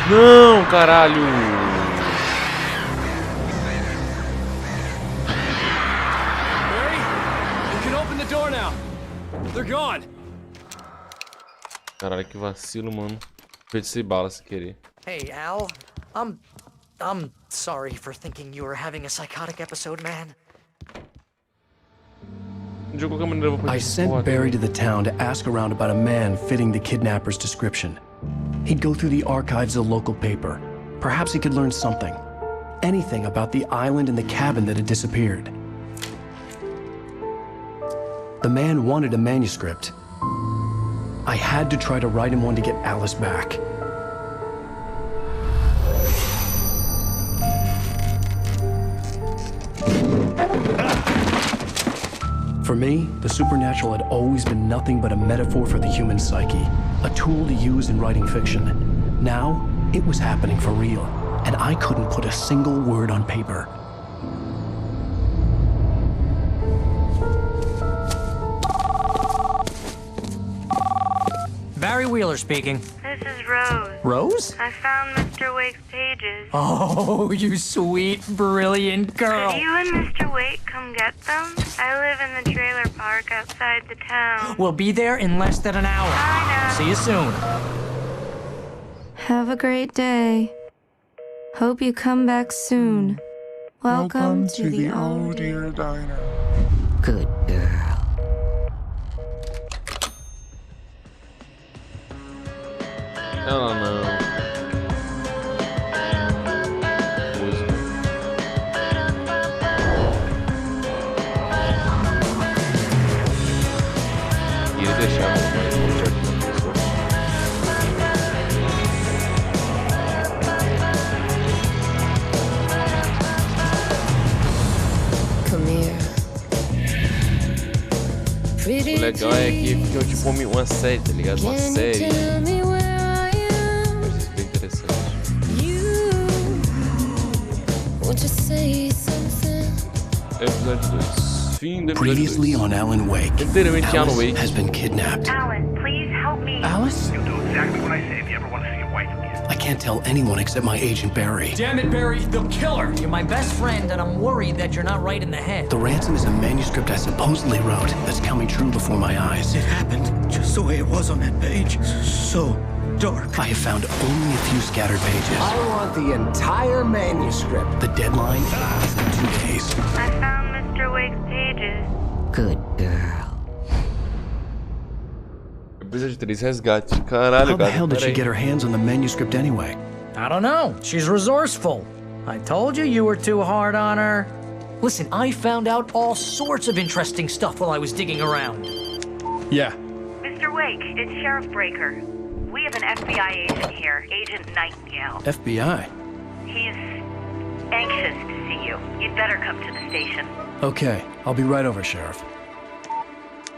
Não, caralho. Barry, you can open the door now. They're gone. Caralho, que vacilo, mano. Perdi bala sem querer. Hey, Al. I'm sorry for thinking you were having a psychotic episode, man. I sent Barry to the town to ask around about a man fitting the kidnapper's description. He'd go through the archives of the local paper. Perhaps he could learn something. Anything about the island and the cabin that had disappeared. The man wanted a manuscript. I had to try to write him one to get Alice back. For me, the supernatural had always been nothing but a metaphor for the human psyche, a tool to use in writing fiction. Now, it was happening for real, and I couldn't put a single word on paper. Barry Wheeler speaking. This is Rose. Rose? I found Mr. Wake's pages. Oh, you sweet, brilliant girl. Could you and Mr. Wake come get them? I live in the trailer park outside the town. We'll be there in less than an hour. Bye now. See you soon. Have a great day. Hope you come back soon. Welcome to the Oh Dear Diner. Good girl. Ela não. Ia deixar mais Come here. O legal é que fica tipo uma série, tá ligado? Uma série. Episódio 2. Fim do episódio 2. Previously on Alan Wake. Literalmente Alan Alice Wake. has been kidnapped. Alan, please help me. Alice? You'll do exactly what I say if you ever want to see your wife again. I can't tell anyone except my agent Barry. Damn it, Barry, they'll kill her. You're my best friend, and I'm worried that you're not right in the head. The ransom is a manuscript I supposedly wrote that's coming true before my eyes. It happened just the way it was on that page. So dark. I have found only a few scattered pages. I want the entire manuscript. The deadline is in 2 days. I found Mr. Wake's pages. Good girl. Episódio 3, resgate. Caralho, How the cara. hell did she get her hands on the manuscript anyway? I don't know. She's resourceful. I told you were too hard on her. Listen, I found out all sorts of interesting stuff while I was digging around. Yeah. Mr. Wake, it's Sheriff Breaker. We have an FBI agent here, Agent Nightingale. FBI? He's anxious to see you. You'd better come to the station. Okay, I'll be right over, Sheriff.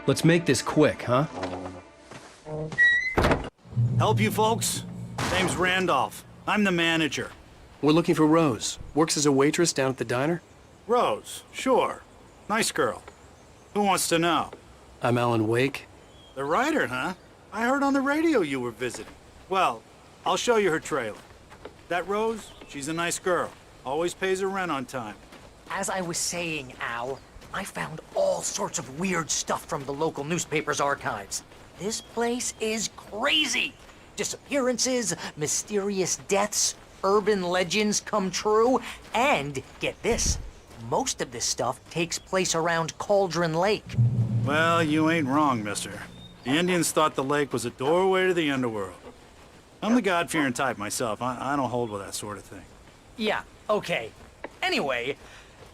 Let's make this quick, huh? Help you folks? Name's Randolph. I'm the manager. We're looking for Rose. Works as a waitress down at the diner. Rose, sure. Nice girl. Who wants to know? I'm Alan Wake. The writer, huh? I heard on the radio you were visiting. Well, I'll show you her trailer. That Rose, she's a nice girl. Always pays her rent on time. As I was saying, Al, I found all sorts of weird stuff from the local newspaper's archives. This place is crazy. Disappearances, mysterious deaths, urban legends come true, and get this, most of this stuff takes place around Cauldron Lake. Well, you ain't wrong, mister. The Indians thought the lake was a doorway to the underworld. I'm the God-fearing type myself. I don't hold with that sort of thing. Yeah, okay. Anyway,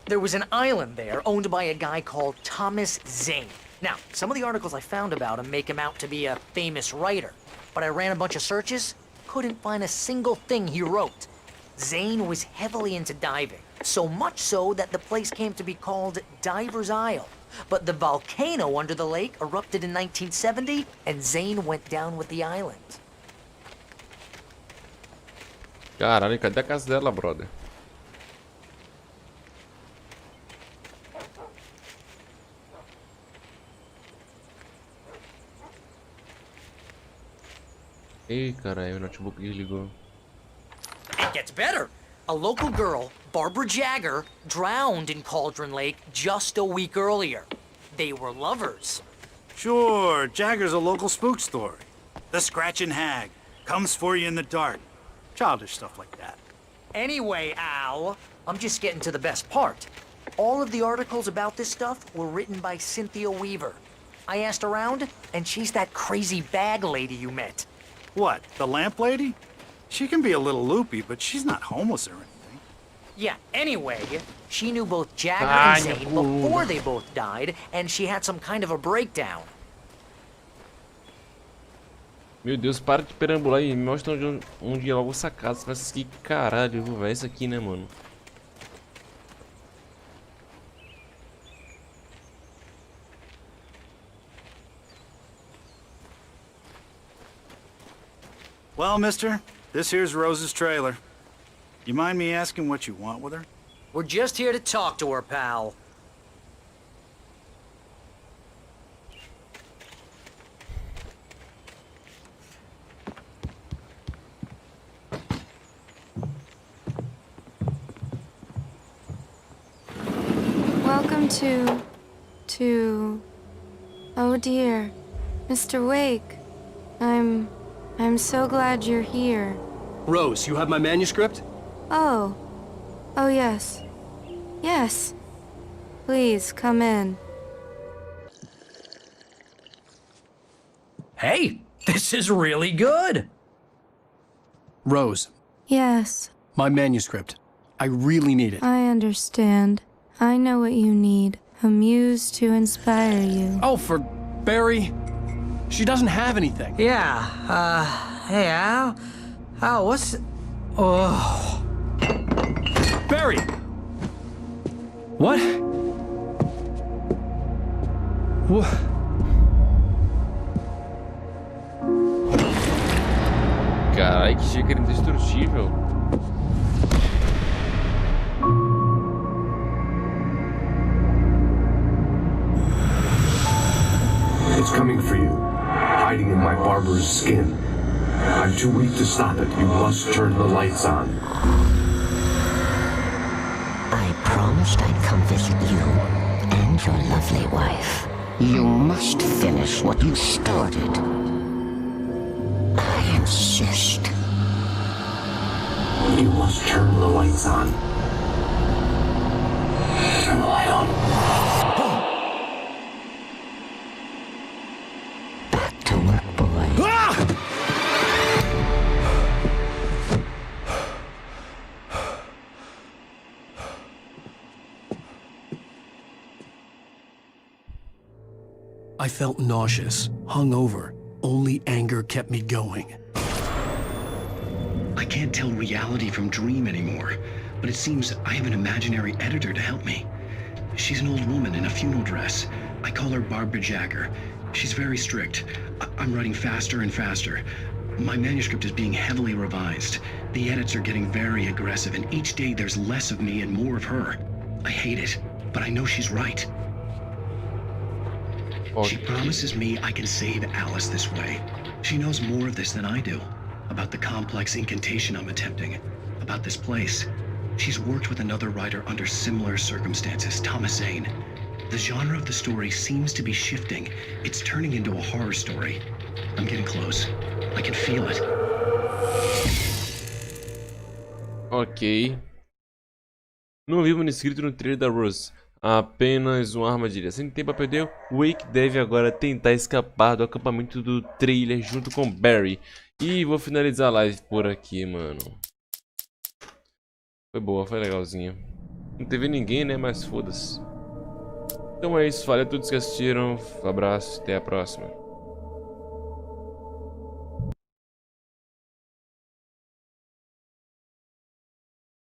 there was an island there owned by a guy called Thomas Zane. Now, some of the articles I found about him make him out to be a famous writer, but I ran a bunch of searches, couldn't find a single thing he wrote. Zane was heavily into diving, so much so that the place came to be called Diver's Isle. But the volcano under the lake erupted in 1970, and Zane went down with the island. Caralho, cadê a casa dela, brother? Ih, caralho, o notebook desligou. Gets better. A local girl, Barbara Jagger, drowned in Cauldron Lake just a week earlier. They were lovers. Sure, Jagger's a local spook story. The Scratching Hag comes for you in the dark. Childish stuff like that. Anyway, Al, I'm just getting to the best part. All of the articles about this stuff were written by Cynthia Weaver. I asked around, and she's that crazy bag lady you met. What, the lamp lady? She can be a little loopy, but she's not homeless or anything. Yeah, anyway, she knew both Jagger and Zane before they both died, and she had some kind of a breakdown. Meu Deus, para de perambular e me mostra onde é logo essa casa. Mas que caralho, velho. Isso aqui, né, mano? Well, mister, this here's Rose's trailer. You mind me asking what you want with her? We're just here to talk to her, pal. Welcome to... Oh dear, Mr. Wake. I'm so glad you're here. Rose, you have my manuscript? Oh. Oh, yes. Yes. Please, come in. Hey, this is really good. Rose. Yes. My manuscript. I really need it. I understand. I know what you need. A muse to inspire you. Oh, for Barry. She doesn't have anything. Yeah, hey, Al? Al, what's... Oh... Barry! What? What? Carai, que xícara indestrutível. It's coming for you, hiding in my barber's skin. I'm too weak to stop it. You must turn the lights on. I promised I'd come visit you and your lovely wife. You must finish what you started. I insist. You must turn the lights on. Turn the light on. Back to work, boy. Ah! I felt nauseous, hungover. Only anger kept me going. I can't tell reality from dream anymore, but it seems I have an imaginary editor to help me. She's an old woman in a funeral dress. I call her Barbara Jagger. She's very strict. I'm writing faster and faster. My manuscript is being heavily revised. The edits are getting very aggressive, and each day there's less of me and more of her. I hate it, but I know she's right. She promises me I can save Alice this way. She knows more of this than I do. About the complex incantation I'm attempting. About this place. She's worked with another writer under similar circumstances, Thomas Zane. The genre of the story seems to be shifting. It's turning into a horror story. I'm getting close. I can feel it. Ok. Não vi o manuscrito no trailer da Rose. Apenas uma armadilha. Sem tempo a perder, Wake deve agora tentar escapar do acampamento do trailer junto com Barry. E vou finalizar a live por aqui, mano. Foi boa, foi legalzinha. Não teve ninguém, né? Mas foda-se. Então é isso. Valeu a todos que assistiram. Um abraço. Até a próxima.